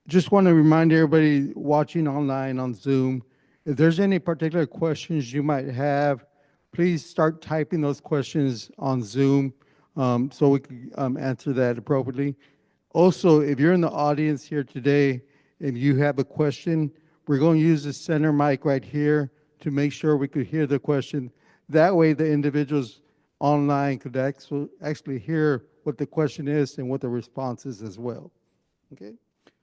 just want to remind everybody watching online on Zoom, if there's any particular questions you might have, please start typing those questions on Zoom so we can answer that appropriately. Also, if you're in the audience here today, if you have a question, we're going to use the center mic right here to make sure we could hear the question. That way, the individuals online could actually hear what the question is and what the response is as well. Okay?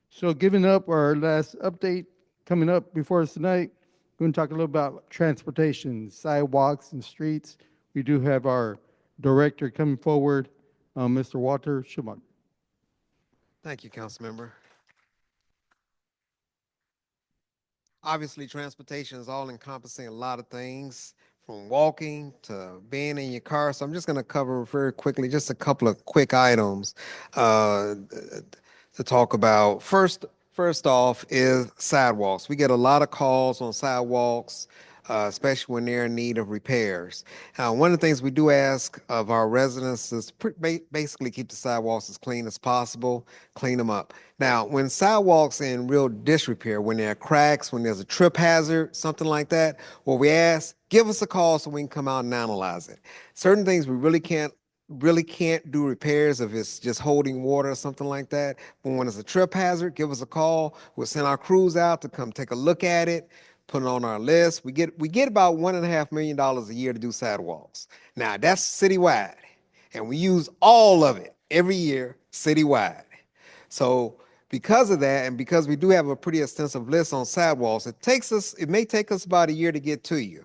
So giving up our last update coming up before us tonight, we're going to talk a little about transportation, sidewalks, and streets. We do have our director coming forward, Mr. Walter Schumann. Thank you, Councilmember. Obviously, transportation is all encompassing a lot of things, from walking to being in your car. So I'm just going to cover very quickly just a couple of quick items to talk about. First off is sidewalks. We get a lot of calls on sidewalks, especially when they're in need of repairs. One of the things we do ask of our residents is basically keep the sidewalks as clean as possible, clean them up. Now, when sidewalks in real disrepair, when there are cracks, when there's a trip hazard, something like that, what we ask, give us a call so we can come out and analyze it. Certain things we really can't do repairs if it's just holding water or something like that. But when it's a trip hazard, give us a call. We'll send our crews out to come take a look at it, put it on our list. We get about $1.5 million a year to do sidewalks. Now that's citywide, and we use all of it every year citywide. So because of that, and because we do have a pretty extensive list on sidewalks, it may take us about a year to get to you.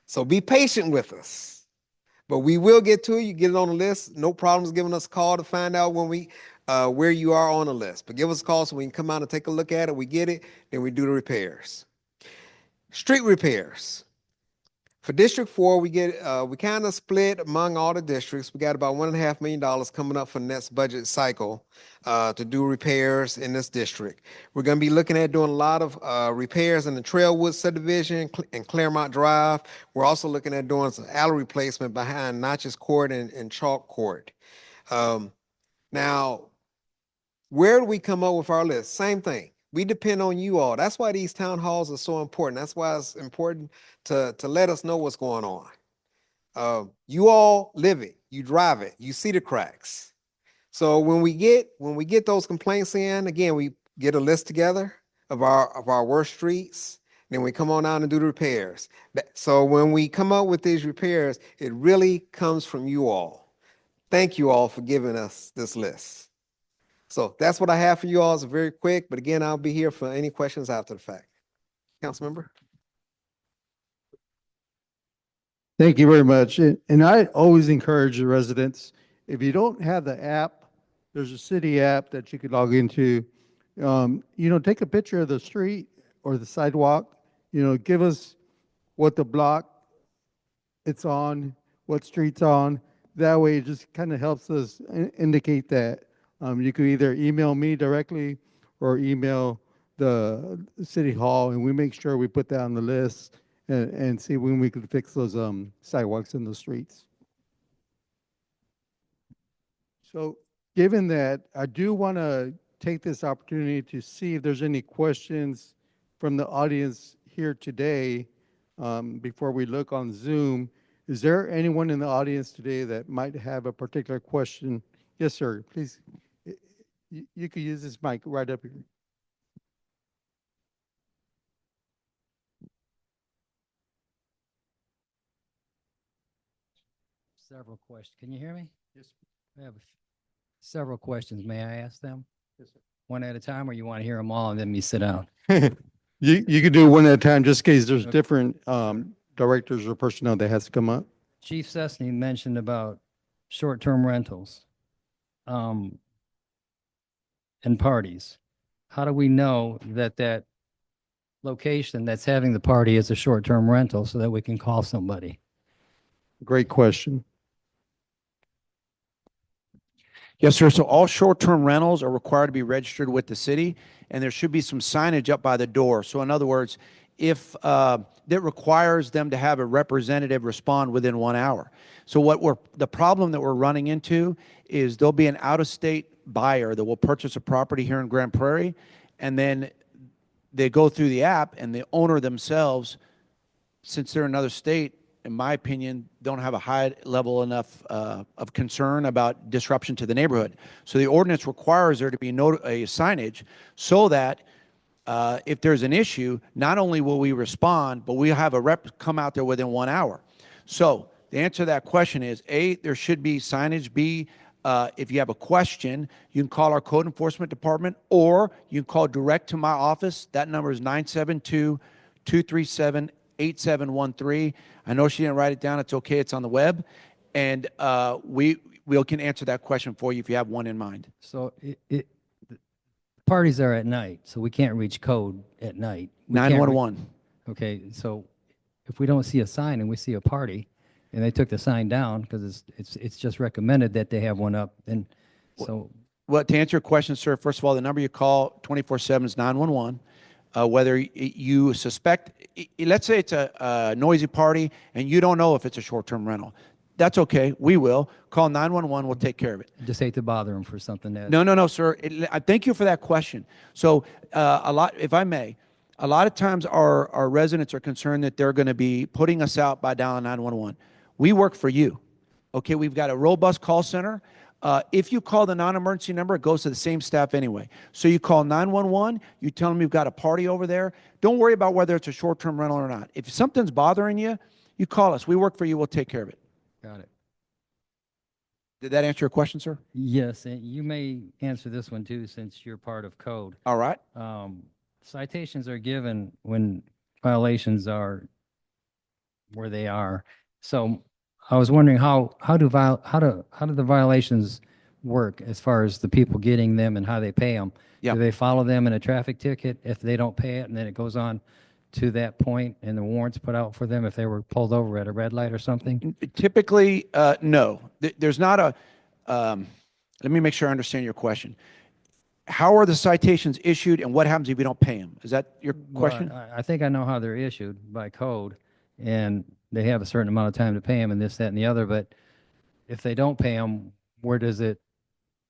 So be patient with us. But we will get to you, get it on the list. No problems giving us a call to find out when where you are on the list. But give us a call so we can come out and take a look at it. We get it, then we do the repairs. Street repairs. For District 4, we kind of split among all the districts. We got about $1.5 million coming up for the next budget cycle to do repairs in this district. We're going to be looking at doing a lot of repairs in the Trailwood subdivision and Claremont Drive. We're also looking at doing some alley replacement behind Notches Court and Chalk Court. Now, where do we come up with our list? Same thing. We depend on you all. That's why these town halls are so important. That's why it's important to let us know what's going on. You all live it, you drive it, you see the cracks. So when we get those complaints in, again, we get a list together of our worst streets, then we come on out and do the repairs. So when we come up with these repairs, it really comes from you all. Thank you all for giving us this list. So that's what I have for you all. It's very quick, but again, I'll be here for any questions after the fact. Councilmember? Thank you very much. And I always encourage the residents, if you don't have the app, there's a city app that you could log into. Take a picture of the street or the sidewalk, give us what the block it's on, what street's on. That way, it just kind of helps us indicate that. You could either email me directly or email the city hall, and we make sure we put that on the list and see when we could fix those sidewalks in the streets. So given that, I do want to take this opportunity to see if there's any questions from the audience here today before we look on Zoom. Is there anyone in the audience today that might have a particular question? Yes, sir. Please, you could use this mic right up here. Several questions. Can you hear me? Yes. I have several questions. May I ask them? Yes, sir. One at a time, or you want to hear them all and then me sit down? You could do one at a time, just in case there's different directors or personnel that has to come up. Chief Sesney mentioned about short-term rentals and parties. How do we know that that location that's having the party is a short-term rental so that we can call somebody? Great question. Yes, sir. So all short-term rentals are required to be registered with the city, and there should be some signage up by the door. So in other words, if that requires them to have a representative respond within 1 hour. So the problem that we're running into is there'll be an out-of-state buyer that will purchase a property here in Grand Prairie, and then they go through the app, and the owner themselves, since they're in another state, in my opinion, don't have a high level enough of concern about disruption to the neighborhood. So the ordinance requires there to be a signage so that if there's an issue, not only will we respond, but we'll have a rep come out there within 1 hour. So the answer to that question is, A, there should be signage. B, if you have a question, you can call our code enforcement department, or you can call direct to my office. That number is 972-237-8713. I know she didn't write it down. It's okay. It's on the web. And we can answer that question for you if you have one in mind. So parties are at night, so we can't reach code at night. 911. Okay, so if we don't see a sign and we see a party, and they took the sign down because it's just recommended that they have one up, and so. Well, to answer your question, sir, first of all, the number you call 24/7 is 911. Whether you suspect, let's say it's a noisy party and you don't know if it's a short-term rental. That's okay. We will. Call 911. We'll take care of it. Just hate to bother them for something that. No, sir. I thank you for that question. So if I may, a lot of times our residents are concerned that they're going to be putting us out by dialing 911. We work for you. Okay, we've got a robust call center. If you call the non-emergency number, it goes to the same staff anyway. So you call 911, you tell them you've got a party over there. Don't worry about whether it's a short-term rental or not. If something's bothering you, you call us. We work for you. We'll take care of it. Got it. Did that answer your question, sir? Yes, and you may answer this one too, since you're part of code. All right. Citations are given when violations are where they are. So I was wondering how do the violations work as far as the people getting them and how they pay them? Yeah. Do they follow them in a traffic ticket if they don't pay it, and then it goes on to that point and the warrants put out for them if they were pulled over at a red light or something? Typically, no. There's not a, let me make sure I understand your question. How are the citations issued and what happens if you don't pay them? Is that your question? Well, I think I know how they're issued by code, and they have a certain amount of time to pay them and this, that, and the other, but if they don't pay them, where does it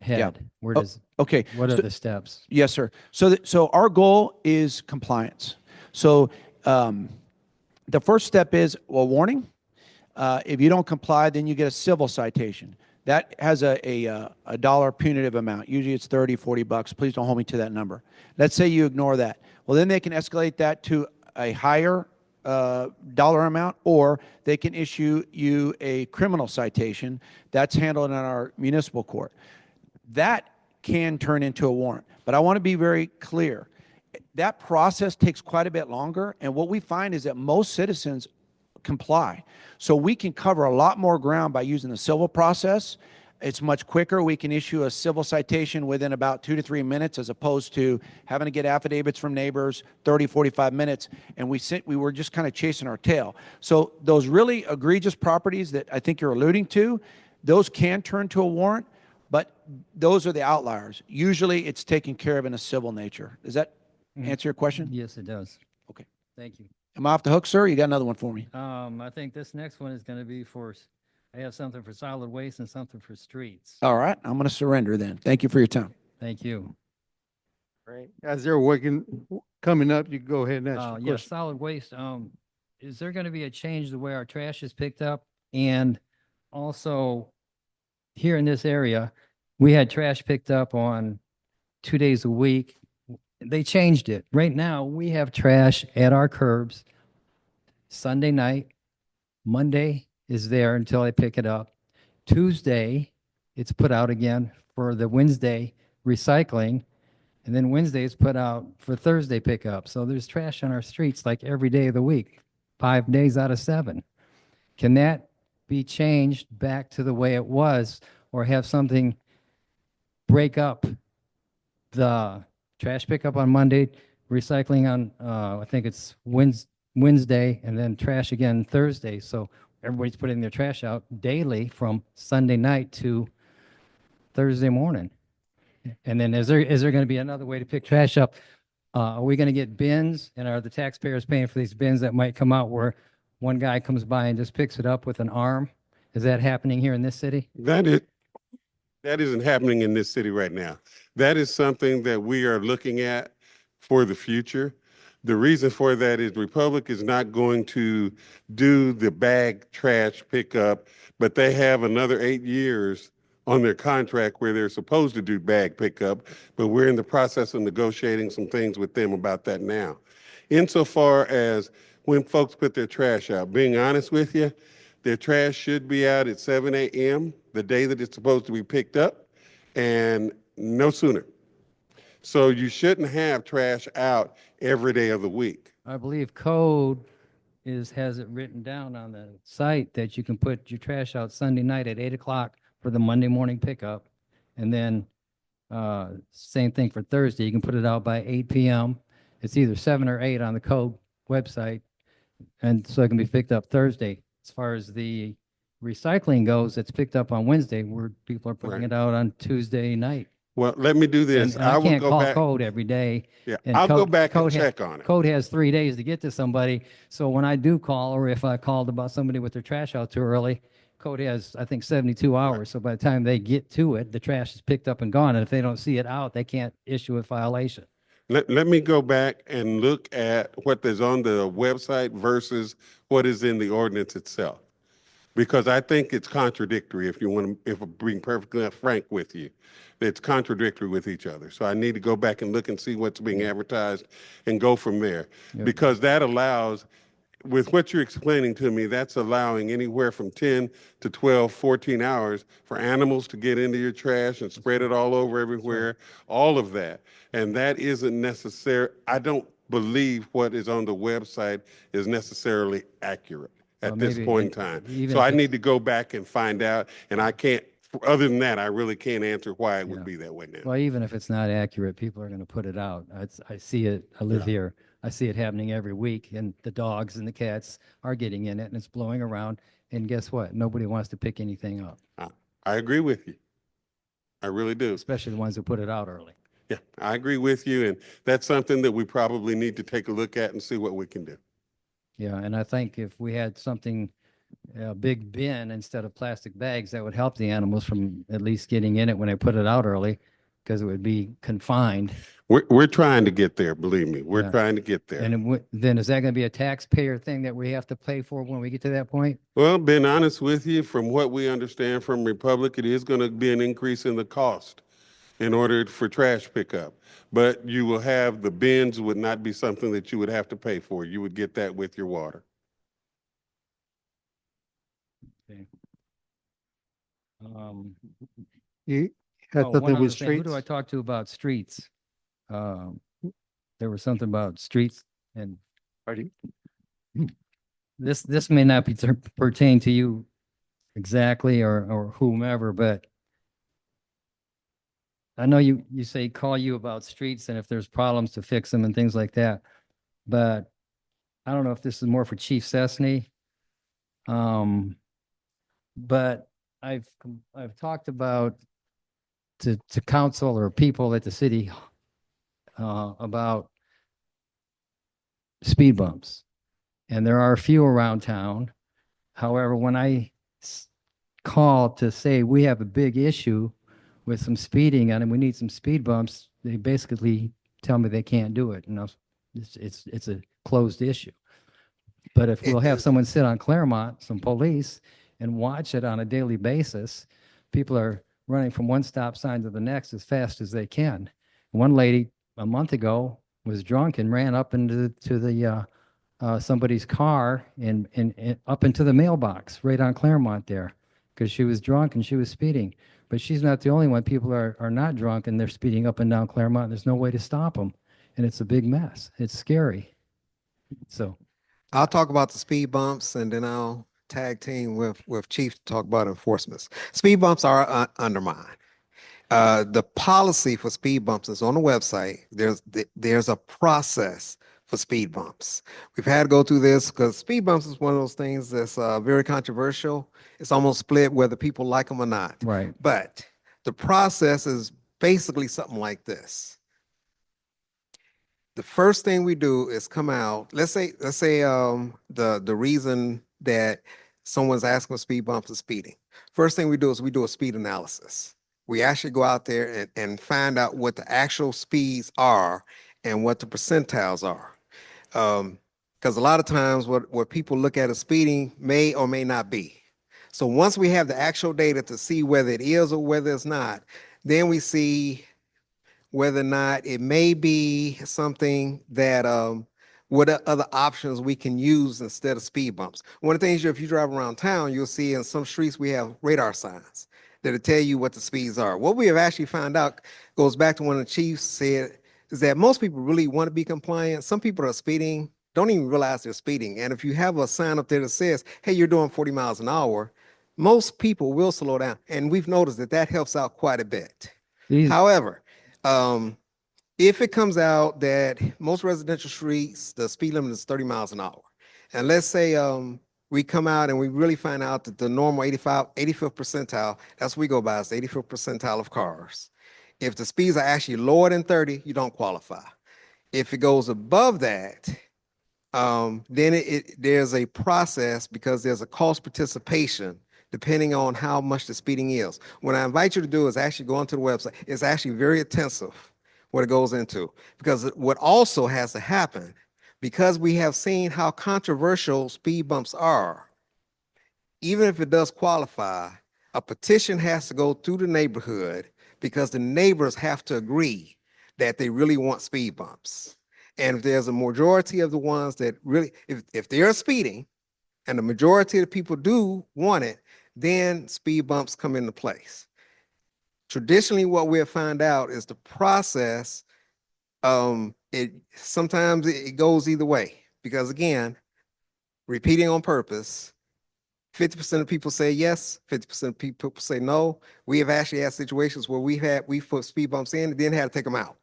head? Yeah. Where does, Okay. what are So- the steps? Yes, sir. So our goal is compliance. So the first step is a warning. If you don't comply, then you get a civil citation. That has a dollar punitive amount. Usually it's 30, 40 bucks. Please don't hold me to that number. Let's say you ignore that. Well, then they can escalate that to a higher dollar amount, or they can issue you a criminal citation that's handled in our municipal court. That can turn into a warrant. But I want to be very clear. That process takes quite a bit longer, and what we find is that most citizens comply. So we can cover a lot more ground by using the civil process It's much quicker. We can issue a civil citation within about 2 to 3 minutes as opposed to having to get affidavits from neighbors 30, 45 minutes. And we were just kind of chasing our tail. So those really egregious properties that I think you're alluding to, those can turn to a warrant, but those are the outliers. Usually it's taken care of in a civil nature. Does that answer your question? Yes, it does. Okay. Thank you. Am I off the hook, sir? You got another one for me? I think this next one is going to be I have something for solid waste and something for streets. All right. I'm going to surrender then. Thank you for your time. Thank you. Right. As they're coming up, you can go ahead and ask your Yeah, question. solid waste. Is there going to be a change the way our trash is picked up? And also, here in this area, we had trash picked up on 2 days a week. They changed it. Right now, we have trash at our curbs Sunday night. Monday is there until I pick it up. Tuesday, it's put out again for the Wednesday recycling. And then Wednesday is put out for Thursday pickup. So there's trash on our streets like every day of the week, 5 days out of 7. Can that be changed back to the way it was, or have something break up the trash pickup on Monday, recycling on, I think it's Wednesday, and then trash again Thursday? So everybody's putting their trash out daily from Sunday night to Thursday morning. And then is there going to be another way to pick trash up? Are we going to get bins, and are the taxpayers paying for these bins that might come out where one guy comes by and just picks it up with an arm? Is that happening here in this city? That isn't happening in this city right now. That is something that we are looking at for the future. The reason for that is Republic is not going to do the bag trash pickup, but they have another 8 years on their contract where they're supposed to do bag pickup, but we're in the process of negotiating some things with them about that now. Insofar as when folks put their trash out, being honest with you, their trash should be out at 7 a.m. the day that it's supposed to be picked up, and no sooner. So you shouldn't have trash out every day of the week. I believe code has it written down on the site that you can put your trash out Sunday night at 8 o'clock for the Monday morning pickup. And then same thing for Thursday. You can put it out by 8 p.m. It's either 7 or 8 on the code website. And so it can be picked up Thursday. As far as the recycling goes, it's picked up on Wednesday, where people are putting Right. it out on Tuesday night. Well, let me do this. And I I will can't go call back. code every day. Yeah, And I'll go back and code check on it. Code has 3 days to get to somebody. So when I do call, or if I called about somebody with their trash out too early, code has, I think, 72 hours. So by the time they get to it, the trash is picked up and gone. And if they don't see it out, they can't issue a violation. Let me go back and look at what is on the website versus what is in the ordinance itself. Because I think it's contradictory, if I'm being perfectly frank with you. It's contradictory with each other. So I need to go back and look and see what's being advertised and go from there. Yeah. Because that allows, with what you're explaining to me, that's allowing anywhere from 10 to 12, 14 hours for animals to get into your trash and spread it all over everywhere, all of that. And that isn't necessary. I don't believe what is on the website is necessarily accurate at this maybe point in time. even So if I it's- need to go back and find out, and I can't, other than that, I really can't answer why it would Yeah. be that way now. Well, even if it's not accurate, people are going to put it out. I see it. I live here. I see it happening every week, and the dogs and the cats are getting in it, and it's blowing around. And guess what? Nobody wants to pick anything up, I agree with you. I really do. especially the ones who put it out early. Yeah, I agree with you, and that's something that we probably need to take a look at and see what we can do. Yeah, and I think if we had something, a big bin instead of plastic bags, that would help the animals from at least getting in it when they put it out early, because it would be confined. We're trying to get there, believe me. We're Yeah. trying to get there. And then is that going to be a taxpayer thing that we have to pay for when we get to that point? Well, being honest with you, from what we understand from Republic, it is going to be an increase in the cost in order for trash pickup. But you will have, the bins would not be something that you would have to pay for. You would get that with your water. Okay. You had Oh, one something other with thing. Who streets? do I talk to about streets? There was something about streets, and Pardon? this may not be pertain to you exactly, or whomever, but I know you say call you about streets and if there's problems to fix them and things like that. But I don't know if this is more for Chief Cessny. But I've talked about to council or people at the city about speed bumps. And there are a few around town. However, when I call to say we have a big issue with some speeding and we need some speed bumps, they basically tell me they can't do it. It's a closed issue. But if we'll have someone sit on Claremont, some police, and watch it on a daily basis, people are running from one stop sign to the next as fast as they can. One lady a month ago was drunk and ran up into the somebody's car and up into the mailbox right on Claremont there because she was drunk and she was speeding. But she's not the only one. People are not drunk and they're speeding up and down Claremont. There's no way to stop them. And it's a big mess. It's scary. So I'll talk about the speed bumps and then I'll tag team with Chief to talk about enforcements. Speed bumps are undermined. The policy for speed bumps is on the website. There's a process for speed bumps. We've had to go through this because speed bumps is one of those things that's very controversial. It's almost split whether people like them or not. right. But the process is basically something like this. The first thing we do is come out. Let's say the reason that someone's asking for speed bumps is speeding. First thing we do is we do a speed analysis. We actually go out there and find out what the actual speeds are and what the percentiles are. Because a lot of times what people look at as speeding may or may not be. So once we have the actual data to see whether it is or whether it's not, then we see whether or not it may be something that what other options we can use instead of speed bumps. One of the things, if you drive around town, you'll see in some streets we have radar signs that'll tell you what the speeds are. What we have actually found out goes back to one of the chiefs said is that most people really want to be compliant. Some people are speeding, don't even realize they're speeding. And if you have a sign up there that says, hey, you're doing 40 miles an hour, most people will slow down. And we've noticed that that helps out quite a bit. However, if it comes out that most residential streets, the speed limit is 30 miles an hour, and let's say we come out and we really find out that the normal 85th percentile, that's what we go by, is the 85th percentile of cars. If the speeds are actually lower than 30, you don't qualify. If it goes above that, then there's a process because there's a cost participation depending on how much the speeding is. What I invite you to do is actually go onto the website. It's actually very intensive what it goes into, because what also has to happen, because we have seen how controversial speed bumps are, even if it does qualify, a petition has to go through the neighborhood because the neighbors have to agree that they really want speed bumps. And if there's a majority of the ones that really, if they're speeding and the majority of the people do want it, then speed bumps come into place. Traditionally, what we'll find out is the process, sometimes it goes either way, because again, repeating on purpose, 50% of people say yes, 50% of people say no. We have actually had situations where we put speed bumps in and then had to take them out.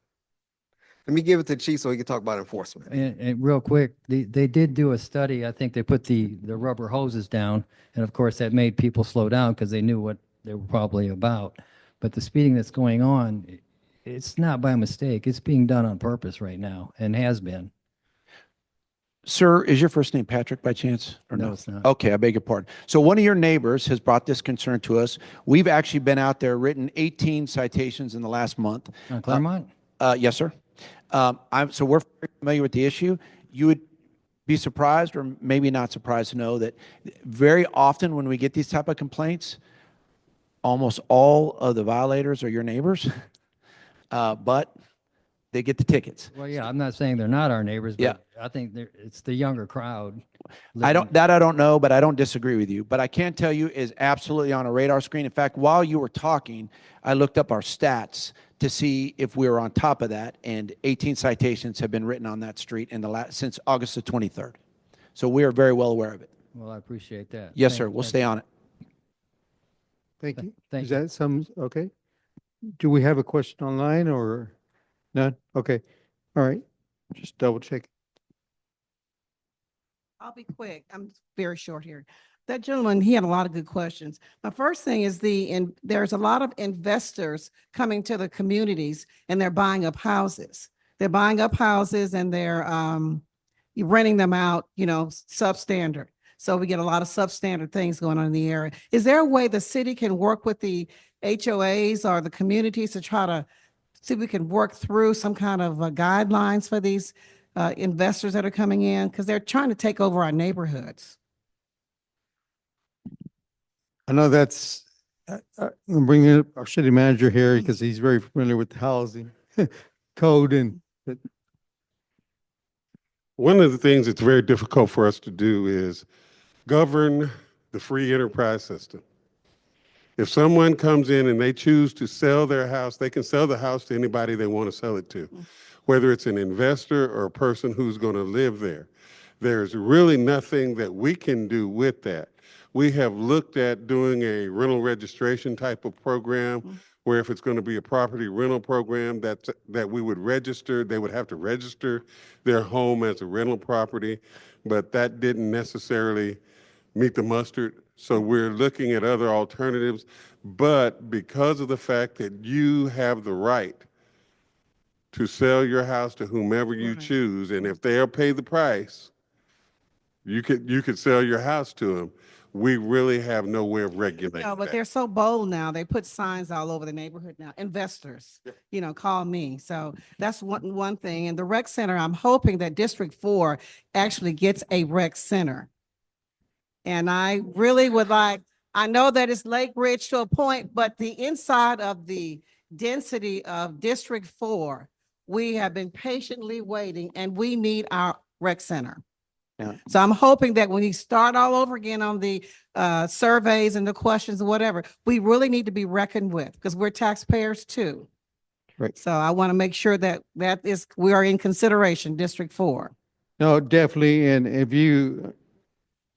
Let me give it to the chief so he can talk about enforcement. And real quick, they did do a study. I think they put the rubber hoses down, and of course that made people slow down because they knew what they were probably about. But the speeding that's going on, it's not by mistake. It's being done on purpose right now and has been. Sir, is your first name Patrick by chance? Or No, it's not. Okay, I beg your pardon. So one of your neighbors has brought this concern to us. We've actually been out there, written 18 citations in the last month. On Claremont? Yes, sir. So we're very familiar with the issue. You would be surprised or maybe not surprised to know that very often when we get these type of complaints, almost all of the violators are your neighbors, but they get the tickets. Well, yeah, I'm not saying they're not our neighbors, but Yeah. I think it's the younger crowd. I don't know, but I don't disagree with you. But I can tell you is absolutely on a radar screen. In fact, while you were talking, I looked up our stats to see if we were on top of that, and 18 citations have been written on that street since August the 23rd. So we are very well aware of it. Well, I appreciate that. Yes, sir. We'll stay on it. Thank you. Thank Is you. that some, okay? Do we have a question online or none? Okay, all right, just double check. I'll be quick. I'm very short here. That gentleman, he had a lot of good questions. My first thing is there's a lot of investors coming to the communities and they're buying up houses. They're buying up houses and they're renting them out, substandard. So we get a lot of substandard things going on in the area. Is there a way the city can work with the HOAs or the communities to try to see if we can work through some kind of guidelines for these investors that are coming in? Because they're trying to take over our neighborhoods. I know that's, I'm bringing up our city manager here because he's very familiar with the housing code but One of the things that's very difficult for us to do is govern the free enterprise system. If someone comes in and they choose to sell their house, they can sell the house to anybody they want to sell it to, whether it's an investor or a person who's going to live there. There's really nothing that we can do with that. We have looked at doing a rental registration type of program where if it's going to be a property rental program that we would register, they would have to register their home as a rental property, but that didn't necessarily meet the mustard. So we're looking at other alternatives, but because of the fact that you have the right to sell your house to whomever you choose, and if they'll pay the price, you could sell your house to them. We really have no way of regulating No, but that. they're so bold now. They put signs all over the neighborhood now. Investors, call me. So that's one thing. And the rec center, I'm hoping that District 4 actually gets a rec center. And I really would like, I know that it's Lake Ridge to a point, but the inside of the density of District 4, we have been patiently waiting and we need our rec center. Yeah. So I'm hoping that when you start all over again on the surveys and the questions and whatever, we really need to be reckoned with because we're taxpayers too. Right. So I want to make sure that we are in consideration, District 4. no, definitely. And if you,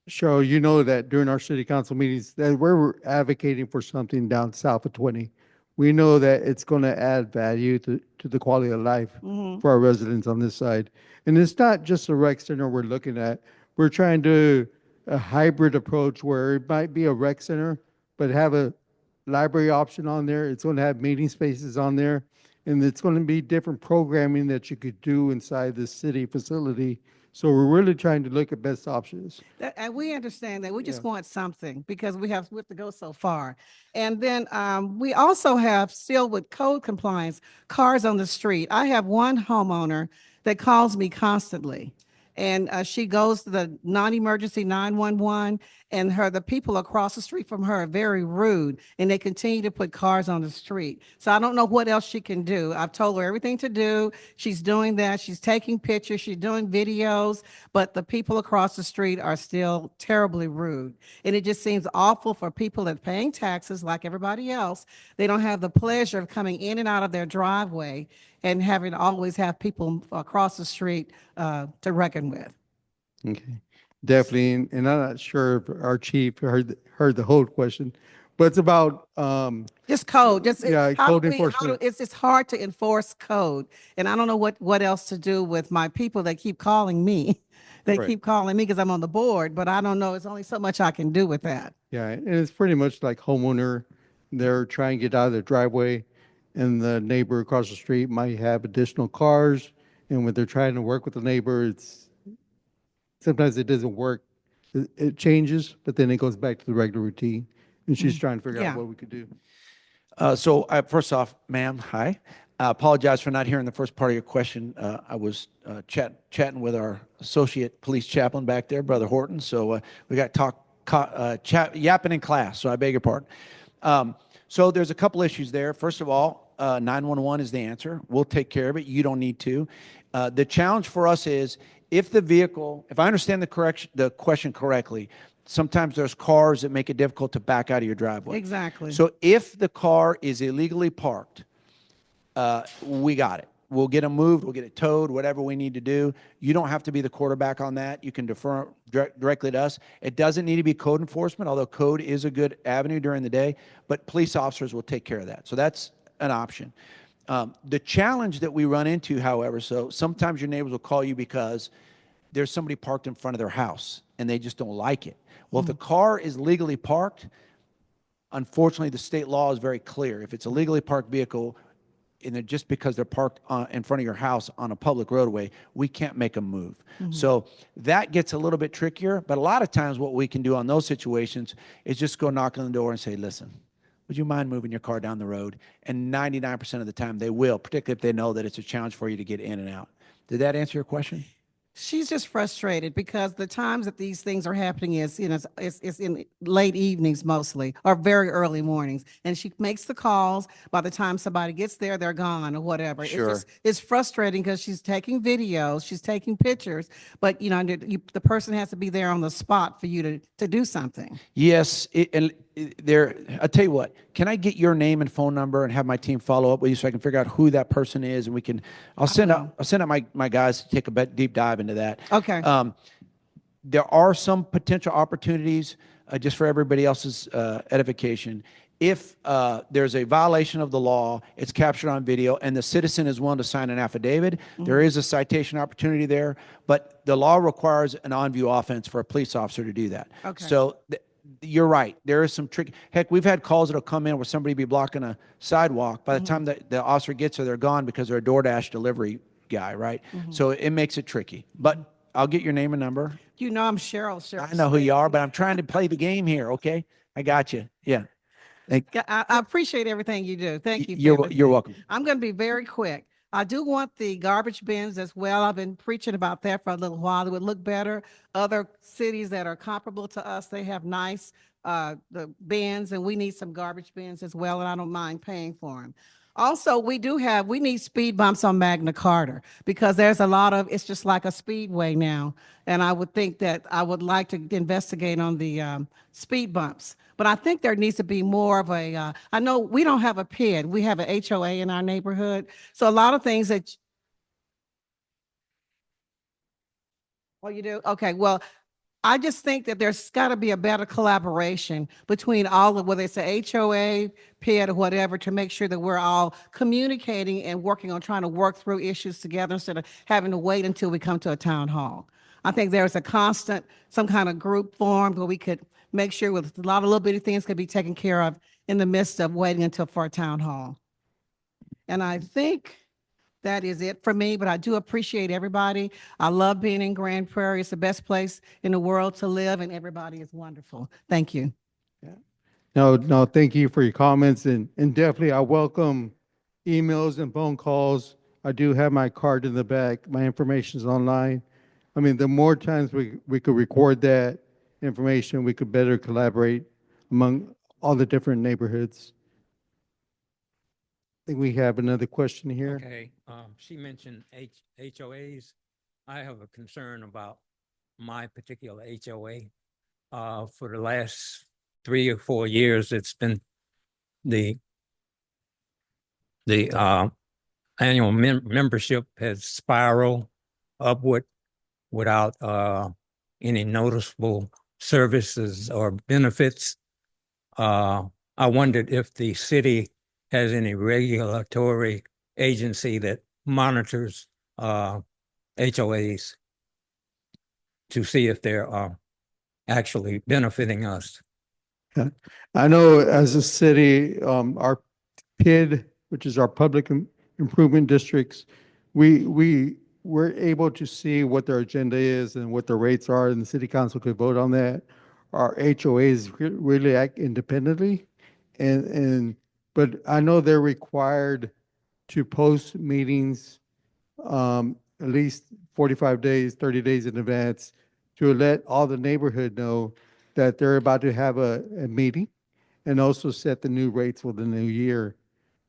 Cheryl, you know that during our city council meetings, that we're advocating for something down south of 20. We know that it's going to add value to the quality of life for our residents on this side. And it's not just a rec center we're looking at. We're trying to a hybrid approach where it might be a rec center, but have a library option on there. It's going to have meeting spaces on there. And it's going to be different programming that you could do inside the city facility. So we're really trying to look at best options. And we understand that. We just want something because we have to go so far. And then we also have still with code compliance, cars on the street. I have one homeowner that calls me constantly. And she goes to the non-emergency 911 and the people across the street from her are very rude and they continue to put cars on the street. So I don't know what else she can do. I've told her everything to do. She's doing that. She's taking pictures. She's doing videos, but the people across the street are still terribly rude. And it just seems awful for people that are paying taxes like everybody else. They don't have the pleasure of coming in and out of their driveway and having to always have people across the street to reckon with. Okay, definitely. And I'm not sure if our chief heard the whole question, but it's about, Just code, just code enforcement. It's hard to enforce code. And I don't know what else to do with my people that keep calling me. They Right. keep calling me because I'm on the board, but I don't know. It's only so much I can do with that. Yeah, and it's pretty much like homeowner, they're trying to get out of their driveway and the neighbor across the street might have additional cars. And when they're trying to work with the neighbor, sometimes it doesn't work. It changes, but then it goes back to the regular routine. And she's trying to figure out what we could do. So first off, ma'am, hi. I apologize for not hearing the first part of your question. I was chatting with our associate police chaplain back there, Brother Horton. So we got yapping in class. So I beg your pardon. So there's a couple issues there. First of all, 911 is the answer. We'll take care of it. You don't need to. The challenge for us is if I understand the question correctly, sometimes there's cars that make it difficult to back out of your driveway. Exactly. So if the car is illegally parked, we got it. We'll get them moved. We'll get it towed, whatever we need to do. You don't have to be the quarterback on that. You can defer directly to us. It doesn't need to be code enforcement, although code is a good avenue during the day, but police officers will take care of that. So that's an option. The challenge that we run into, however, so sometimes your neighbors will call you because there's somebody parked in front of their house and they just don't like it. Well, if the car is legally parked, unfortunately, the state law is very clear. If it's a legally parked vehicle, and they're just because they're parked in front of your house on a public roadway, we can't make them move. So that gets a little bit trickier, but a lot of times what we can do on those situations is just go knock on the door and say, listen, would you mind moving your car down the road? And 99% of the time they will, particularly if they know that it's a challenge for you to get in and out. Did that answer your question? She's just frustrated because the times that these things are happening is, it's in late evenings mostly, or very early mornings. And she makes the calls. By the time somebody gets there, they're gone or whatever. Sure. It's frustrating because she's taking videos, she's taking pictures, but the person has to be there on the spot for you to do something. Yes, I'll tell you what, can I get your name and phone number and have my team follow up with you so I can figure out who that person is, and I'll send out my guys to take a deep dive into that. Okay. There are some potential opportunities, just for everybody else's edification. If there's a violation of the law, it's captured on video, and the citizen is willing to sign an affidavit, there is a citation opportunity there, but the law requires an on-view offense for a police officer to do that. Okay. So you're right. There is some trick. Heck, we've had calls that'll come in where somebody be blocking a sidewalk. By the time the officer gets there, they're gone because they're a DoorDash delivery guy, right? So it makes it tricky. But I'll get your name and number. You know I'm Cheryl. I know who you are, but I'm trying to play the game here, okay? I got you. Yeah. I appreciate everything you do. Thank you. for You're everything. welcome. I'm going to be very quick. I do want the garbage bins as well. I've been preaching about that for a little while. It would look better. Other cities that are comparable to us, they have nice the bins, and we need some garbage bins as well, and I don't mind paying for them. Also, we need speed bumps on Magna Carta because there's a lot of, it's just like a speedway now. And I would think that I would like to investigate on the speed bumps. But I think there needs to be more of a, I know we don't have a PID, we have an HOA in our neighborhood. So a lot of things that, oh, you do? Okay, well, I just think that there's got to be a better collaboration between all of, whether it's a HOA, PID, or whatever, to make sure that we're all communicating and working on trying to work through issues together instead of having to wait until we come to a town hall. I think there's a constant, some kind of group formed where we could make sure with a lot of little bitty things could be taken care of in the midst of waiting until for a town hall. And I think that is it for me, but I do appreciate everybody. I love being in Grand Prairie. It's the best place in the world to live, and everybody is wonderful. Thank you. No, thank you for your comments, and definitely I welcome emails and phone calls. I do have my card in the back. My information is online. I mean, the more times we could record that information, we could better collaborate among all the different neighborhoods. I think we have another question here. Okay, she mentioned HOAs. I have a concern about my particular HOA. For the last 3 or 4 years, it's been the annual membership has spiraled upward without any noticeable services or benefits. I wondered if the city has any regulatory agency that monitors HOAs to see if they're actually benefiting us. I know as a city, our PID, which is our public improvement districts, we're able to see what their agenda is and what the rates are, and the city council could vote on that. Our HOAs really act independently, but I know they're required to post meetings at least 45 days, 30 days in advance to let all the neighborhood know that they're about to have a meeting, and also set the new rates for the new year.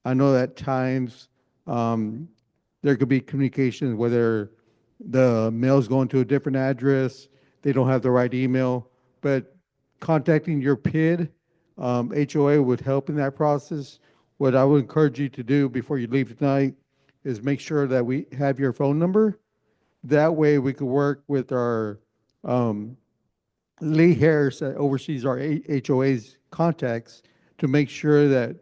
I know at times there could be communication, whether the mail's going to a different address, they don't have the right email, but contacting your PID, HOA would help in that process. What I would encourage you to do before you leave tonight is make sure that we have your phone number. That way we could work with our Lee Harris that oversees our HOA's contacts to make sure that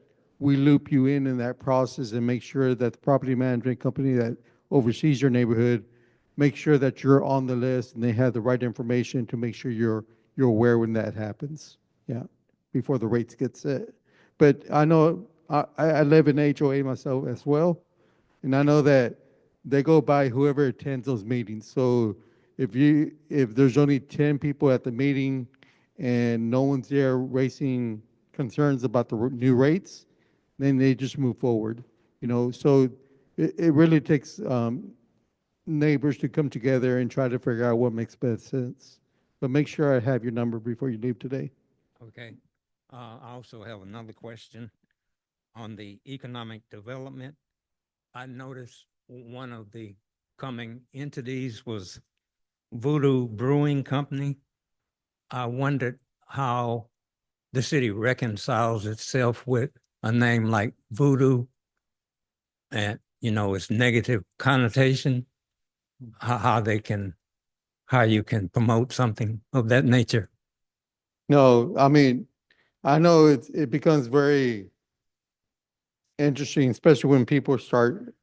we loop you in that process and make sure that the property management company that oversees your neighborhood, make sure that you're on the list and they have the right information to make sure you're aware when that happens. Yeah, before the rates get set. But I know I live in HOA myself as well, and I know that they go by whoever attends those meetings. So if there's only 10 people at the meeting and no one's there raising concerns about the new rates, then they just move forward. So it really takes neighbors to come together and try to figure out what makes best sense. But make sure I have your number before you leave today. Okay. I also have another question on the economic development. I noticed one of the coming entities was Voodoo Brewing Company. I wondered how the city reconciles itself with a name like Voodoo and, its negative connotation, how you can promote something of that nature. No, I mean, I know it becomes very interesting, especially when people start,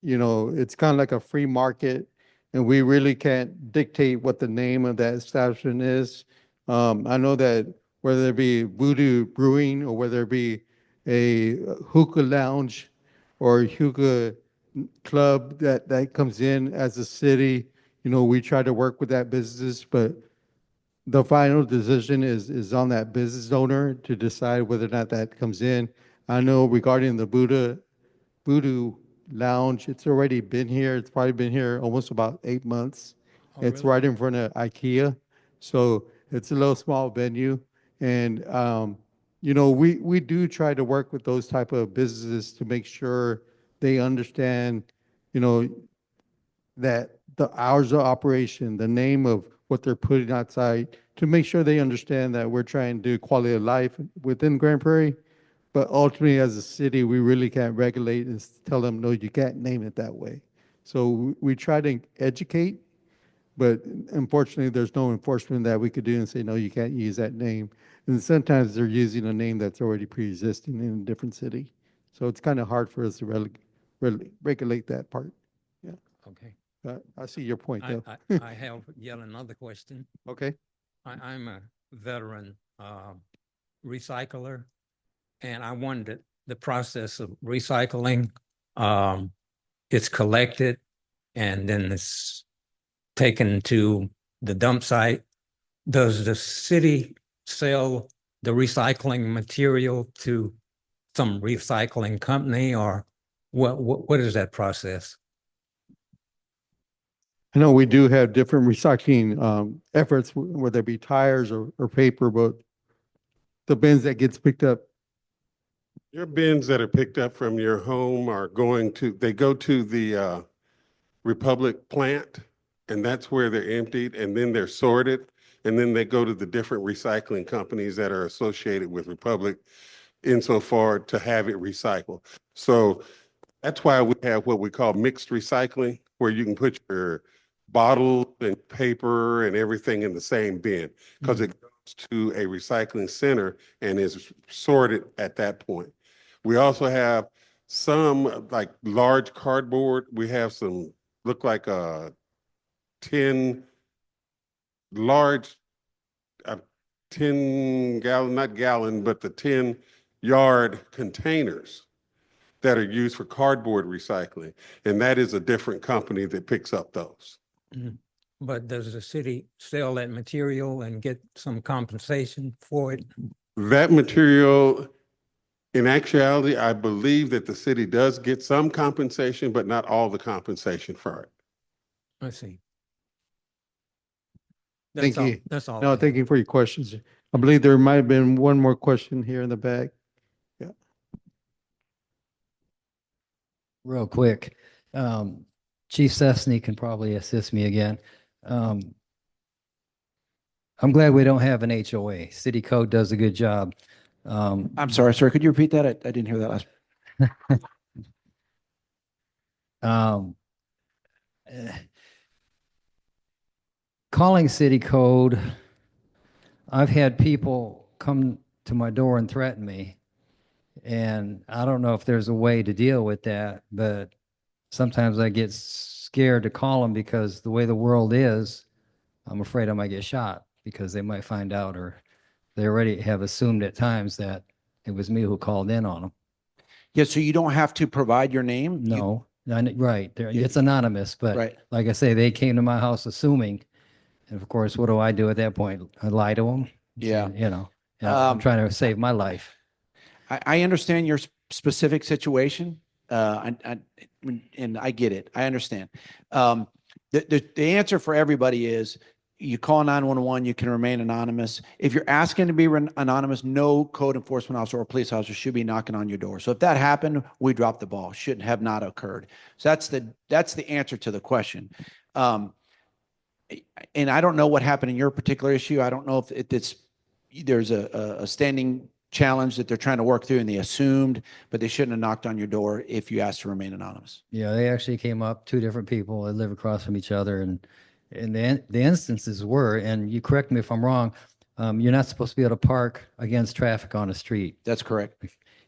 it's kind of like a free market, and we really can't dictate what the name of that establishment is. I know that whether it be Voodoo Brewing or whether it be a hookah lounge or hookah club that comes in as a city, we try to work with that business, but the final decision is on that business owner to decide whether or not that comes in. I know regarding the Voodoo Lounge, it's already been here. It's probably been here almost about 8 months. Oh, It's really? right in front of IKEA. So it's a little small venue. And, we do try to work with those type of businesses to make sure they understand, that the hours of operation, the name of what they're putting outside, to make sure they understand that we're trying to do quality of life within Grand Prairie. But ultimately, as a city, we really can't regulate and tell them, no, you can't name it that way. So we try to educate, but unfortunately, there's no enforcement that we could do and say, no, you can't use that name. And sometimes they're using a name that's already pre-existing in a different city. So it's kind of hard for us to regulate that part. Yeah. Okay. I see your point, I, though. I have yet another question. Okay. I'm a veteran recycler, and I wondered the process of recycling. It's collected and then it's taken to the dump site. Does the city sell the recycling material to some recycling company, or what is that process? I know we do have different recycling efforts, whether it be tires or paper, but the bins that gets picked up. Your bins that are picked up from your home they go to the Republic plant, and that's where they're emptied, and then they're sorted, and then they go to the different recycling companies that are associated with Republic insofar to have it recycled. So that's why we have what we call mixed recycling, where you can put your bottles and paper and everything in the same bin, because it goes to a recycling center and is sorted at that point. We also have some like large cardboard. We have some look like a 10 large, 10 gallon, not gallon, but the 10-yard containers that are used for cardboard recycling. And that is a different company that picks up those. Mhm. But does the city sell that material and get some compensation for it? That material, in actuality, I believe that the city does get some compensation, but not all the compensation for it. I see. Thank you. That's all. No, thank you for your questions. I believe there might have been one more question here in the back. Yeah. Real quick. Chief Sesney can probably assist me again. I'm glad we don't have an HOA. City code does a good job. I'm sorry, sir. Could you repeat that? I didn't hear that last. Um, Calling city code, I've had people come to my door and threaten me And I don't know if there's a way to deal with that, but sometimes I get scared to call them because the way the world is, I'm afraid I might get shot because they might find out, or they already have assumed at times that it was me who called in on them. Yeah, so you don't have to provide your name? No, right. You- It's anonymous, but Right. like I say, they came to my house assuming. And of course, what do I do at that point? I lie to them. Yeah. You know, I'm Um, trying to save my life. I understand your specific situation. And I get it. I understand. The answer for everybody is you call 911, you can remain anonymous. If you're asking to be anonymous, no code enforcement officer or police officer should be knocking on your door. So if that happened, we dropped the ball. Shouldn't have not occurred. So that's the answer to the question. And I don't know what happened in your particular issue. I don't know if there's a standing challenge that they're trying to work through and they assumed, but they shouldn't have knocked on your door if you asked to remain anonymous. Yeah, they actually came up, two different people that live across from each other, and the instances were, and you correct me if I'm wrong, you're not supposed to be able to park against traffic on a street, That's correct.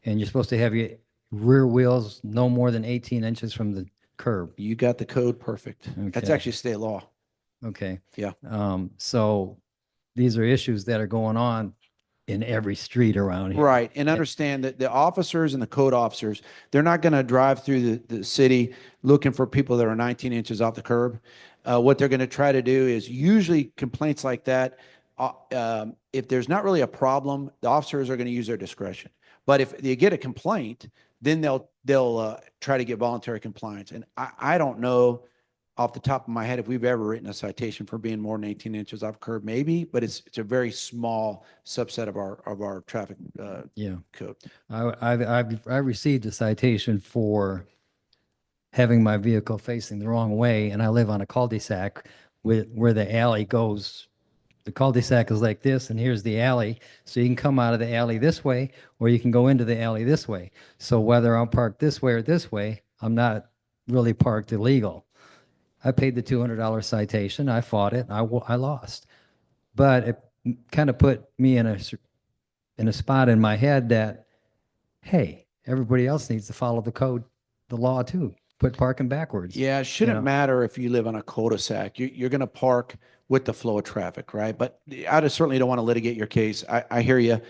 and you're supposed to have your rear wheels no more than 18 inches from the curb. You got the code perfect. That's Okay. actually state law. Okay. Yeah. So these are issues that are going on in every street around here. Right. And understand that the officers and the code officers, they're not going to drive through the city looking for people that are 19 inches off the curb. What they're going to try to do is usually complaints like that. If there's not really a problem, the officers are going to use their discretion. But if they get a complaint, then they'll try to get voluntary compliance. And I don't know off the top of my head if we've ever written a citation for being more than 18 inches off curb, maybe, but it's a very small subset of our traffic Yeah. code. I received a citation for having my vehicle facing the wrong way, and I live on a cul-de-sac where the alley goes. The cul-de-sac is like this, and here's the alley. So you can come out of the alley this way, or you can go into the alley this way. So whether I'm parked this way or this way, I'm not really parked illegal. I paid the $200 citation. I fought it. I lost. But it kind of put me in a spot in my head that, hey, everybody else needs to follow the code, the law too. Quit parking backwards. Yeah, it shouldn't know. matter if you live on a cul-de-sac. You're going to park with the flow of traffic, right? But I just certainly don't want to litigate your case. I hear you.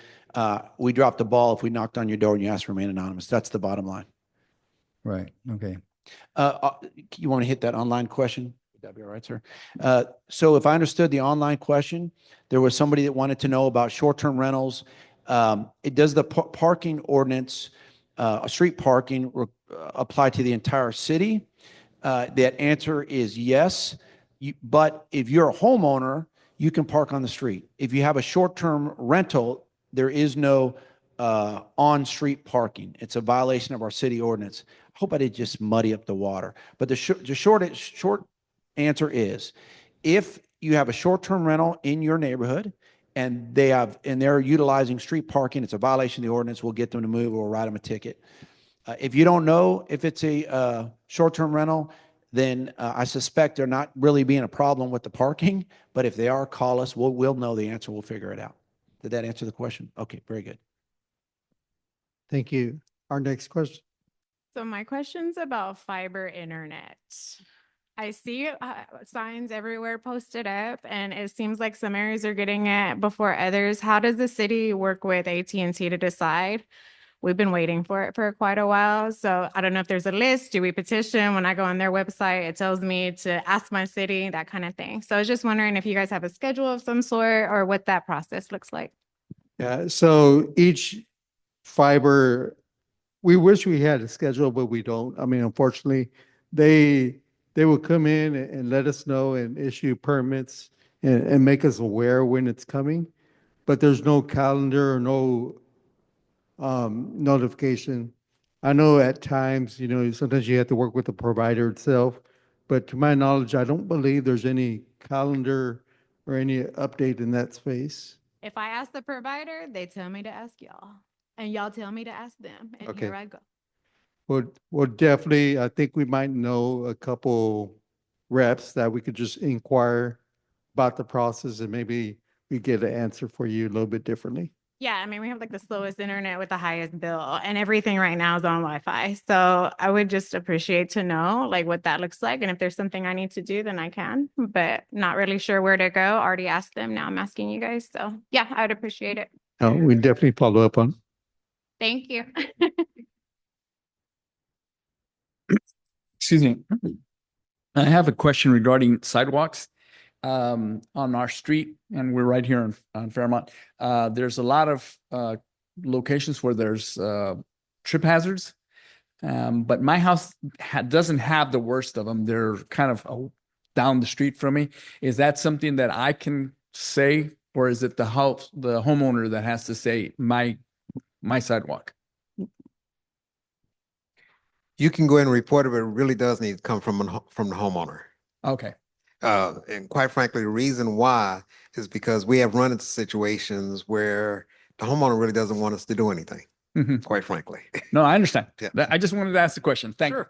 We dropped the ball if we knocked on your door and you asked to remain anonymous. That's the bottom line. Right. Okay. You want to hit that online question? Would that be all right, sir? So if I understood the online question, there was somebody that wanted to know about short-term rentals. Does the parking ordinance, street parking, apply to the entire city? That answer is yes. But if you're a homeowner, you can park on the street. If you have a short-term rental, there is no on-street parking. It's a violation of our city ordinance. I hope I didn't just muddy up the water. But the short answer is, if you have a short-term rental in your neighborhood and they're utilizing street parking, it's a violation of the ordinance. We'll get them to move or we'll write them a ticket. If you don't know if it's a short-term rental, then I suspect they're not really being a problem with the parking. But if they are, call us. We'll know the answer. We'll figure it out. Did that answer the question? Okay, very good. Thank you. Our next question. So my question's about fiber internet. I see signs everywhere posted up, and it seems like some areas are getting it before others. How does the city work with AT&T to decide? We've been waiting for it for quite a while. So I don't know if there's a list. Do we petition? When I go on their website, it tells me to ask my city, that kind of thing. So I was just wondering if you guys have a schedule of some sort or what that process looks like. Yeah, so each fiber, we wish we had a schedule, but we don't. I mean, unfortunately, they will come in and let us know and issue permits and make us aware when it's coming. But there's no calendar or no notification. I know at times, sometimes you have to work with the provider itself, but to my knowledge, I don't believe there's any calendar or any update in that space. If I ask the provider, they tell me to ask y'all, and y'all tell me to ask them, and Okay. here I go. Well, definitely, I think we might know a couple reps that we could just inquire about the process and maybe we get an answer for you a little bit differently. Yeah, I mean, we have like the slowest internet with the highest bill, and everything right now is on Wi-Fi. So I would just appreciate to know like what that looks like. And if there's something I need to do, then I can, but not really sure where to go. Already asked them. Now I'm asking you guys. So yeah, I would appreciate it. We definitely follow up on. Thank you. Excuse me. I have a question regarding sidewalks on our street, and we're right here on Fairmont. There's a lot of locations where there's trip hazards, but my house doesn't have the worst of them. They're kind of down the street from me. Is that something that I can say, or is it the homeowner that has to say my sidewalk? You can go ahead and report it, but it really does need to come from the homeowner. Okay. And quite frankly, the reason why is because we have run into situations where the homeowner really doesn't want us to do anything, quite frankly. No, I understand. Yeah. I just wanted to ask the question. Thank you.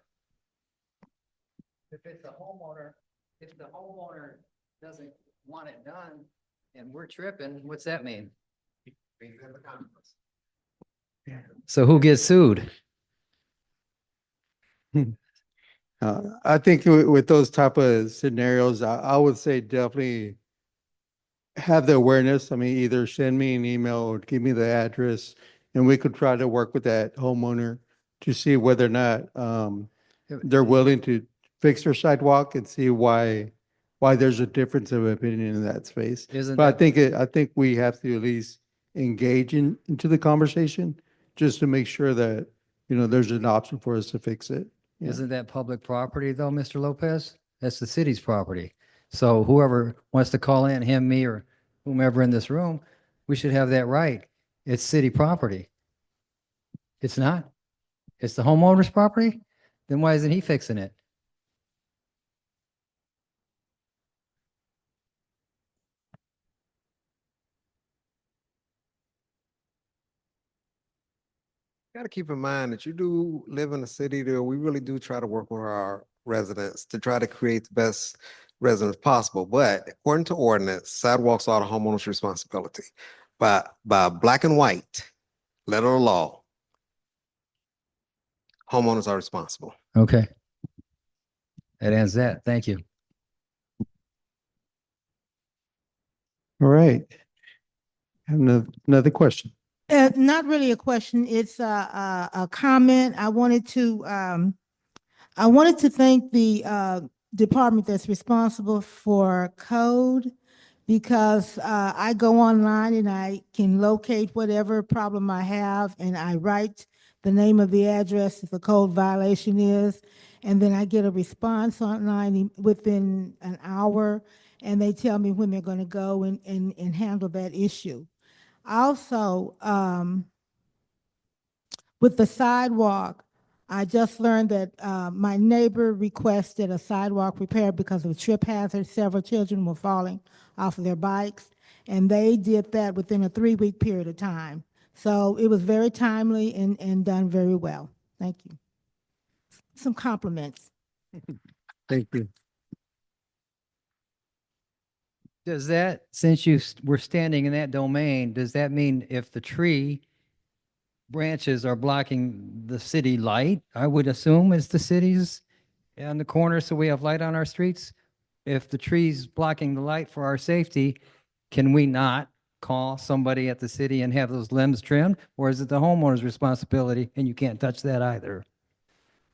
If it's a homeowner, if the homeowner doesn't want it done and we're tripping, what's that mean? So who gets sued? I think with those type of scenarios, I would say definitely have the awareness. I mean, either send me an email or give me the address, and we could try to work with that homeowner to see whether or not they're willing to fix their sidewalk and see why there's a difference of opinion in that space. But I think we have to at least engage into the conversation just to make sure that, there's an option for us to fix it. Yeah. Isn't that public property though, Mr. Lopez? That's the city's property. So whoever wants to call in, him, me, or whomever in this room, we should have that right. It's city property. It's not? It's the homeowner's property? Then why isn't he fixing it? Got to keep in mind that you do live in a city there. We really do try to work with our residents to try to create the best residents possible. But according to ordinance, sidewalks are the homeowner's responsibility. By black and white, letter of law, homeowners are responsible. Okay. That ends that. Thank you. All right. Another question. Not really a question. It's a comment. I wanted to thank the department that's responsible for code, because I go online and I can locate whatever problem I have, and I write the name of the address if a code violation is, and then I get a response online within an hour, and they tell me when they're going to go and handle that issue. Also, with the sidewalk, I just learned that my neighbor requested a sidewalk repair because of a trip hazard. Several children were falling off of their bikes, and they did that within a 3-week period of time. So it was very timely and done very well. Thank you. Some compliments. Thank you. Does that, since you were standing in that domain, does that mean if the tree branches are blocking the city light, I would assume it's the city's on the corner, so we have light on our streets? If the tree's blocking the light for our safety, can we not call somebody at the city and have those limbs trimmed? Or is it the homeowner's responsibility and you can't touch that either?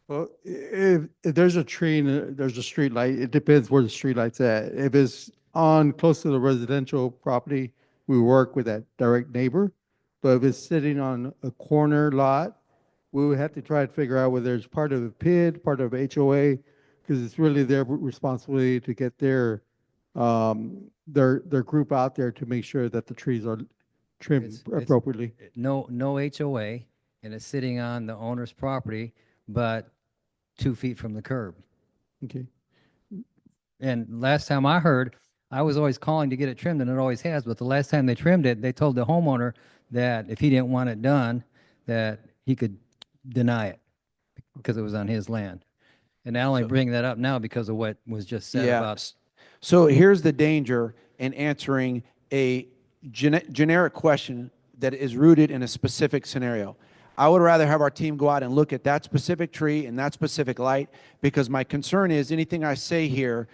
Well, if there's a tree and there's a street light, it depends where the street light's at. If it's on close to the residential property, we work with that direct neighbor. But if it's sitting on a corner lot, we would have to try to figure out whether it's part of a PID, part of HOA, because it's really their responsibility to get their group out there to make sure that the trees are trimmed It's appropriately. No HOA, and it's sitting on the owner's property, but 2 feet from the curb. Okay. And last time I heard, I was always calling to get it trimmed, and it always has, but the last time they trimmed it, they told the homeowner that if he didn't want it done, that he could deny it because it was on his land. And I only bring that up now because of what was just said about. So here's the danger in answering a generic question that is rooted in a specific scenario. I would rather have our team go out and look at that specific tree and that specific light, because my concern is anything I say here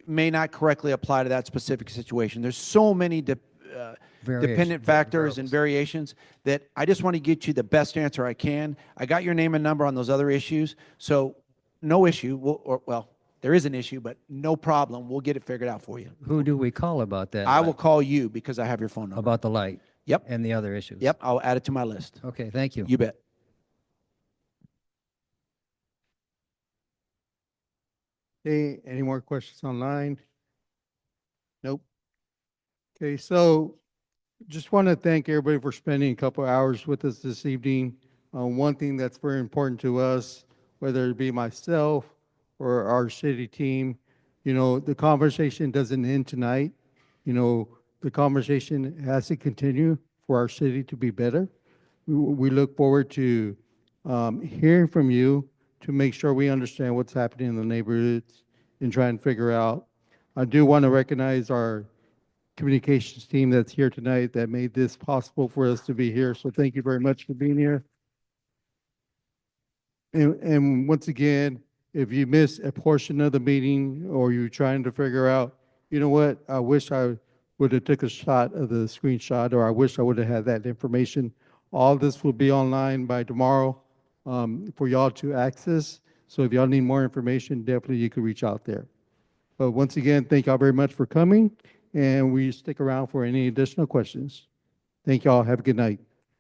may not correctly apply to that specific situation. There's so many dependent factors and variations that I just want to get you the best answer I can. I got your name and number on those other issues, so no issue. Well, there is an issue, but no problem. We'll get it figured out for you. Who do we call about that? I will call you because I have your phone number. About the light? Yep. And the other issues? Yep, I'll add it to my list. Okay, thank you. You bet. Hey, any more questions online? Nope. Okay, so just want to thank everybody for spending a couple hours with us this evening. One thing that's very important to us, whether it be myself or our city team, the conversation doesn't end tonight. The conversation has to continue for our city to be better. We look forward to hearing from you to make sure we understand what's happening in the neighborhoods and try and figure out. I do want to recognize our communications team that's here tonight that made this possible for us to be here. So thank you very much for being here. And once again, if you miss a portion of the meeting or you're trying to figure out, you know what, I wish I would have took a shot of the screenshot, or I wish I would have had that information. All this will be online by tomorrow for y'all to access. So if y'all need more information, definitely you could reach out there. But once again, thank y'all very much for coming, and we stick around for any additional questions. Thank y'all. Have a good night.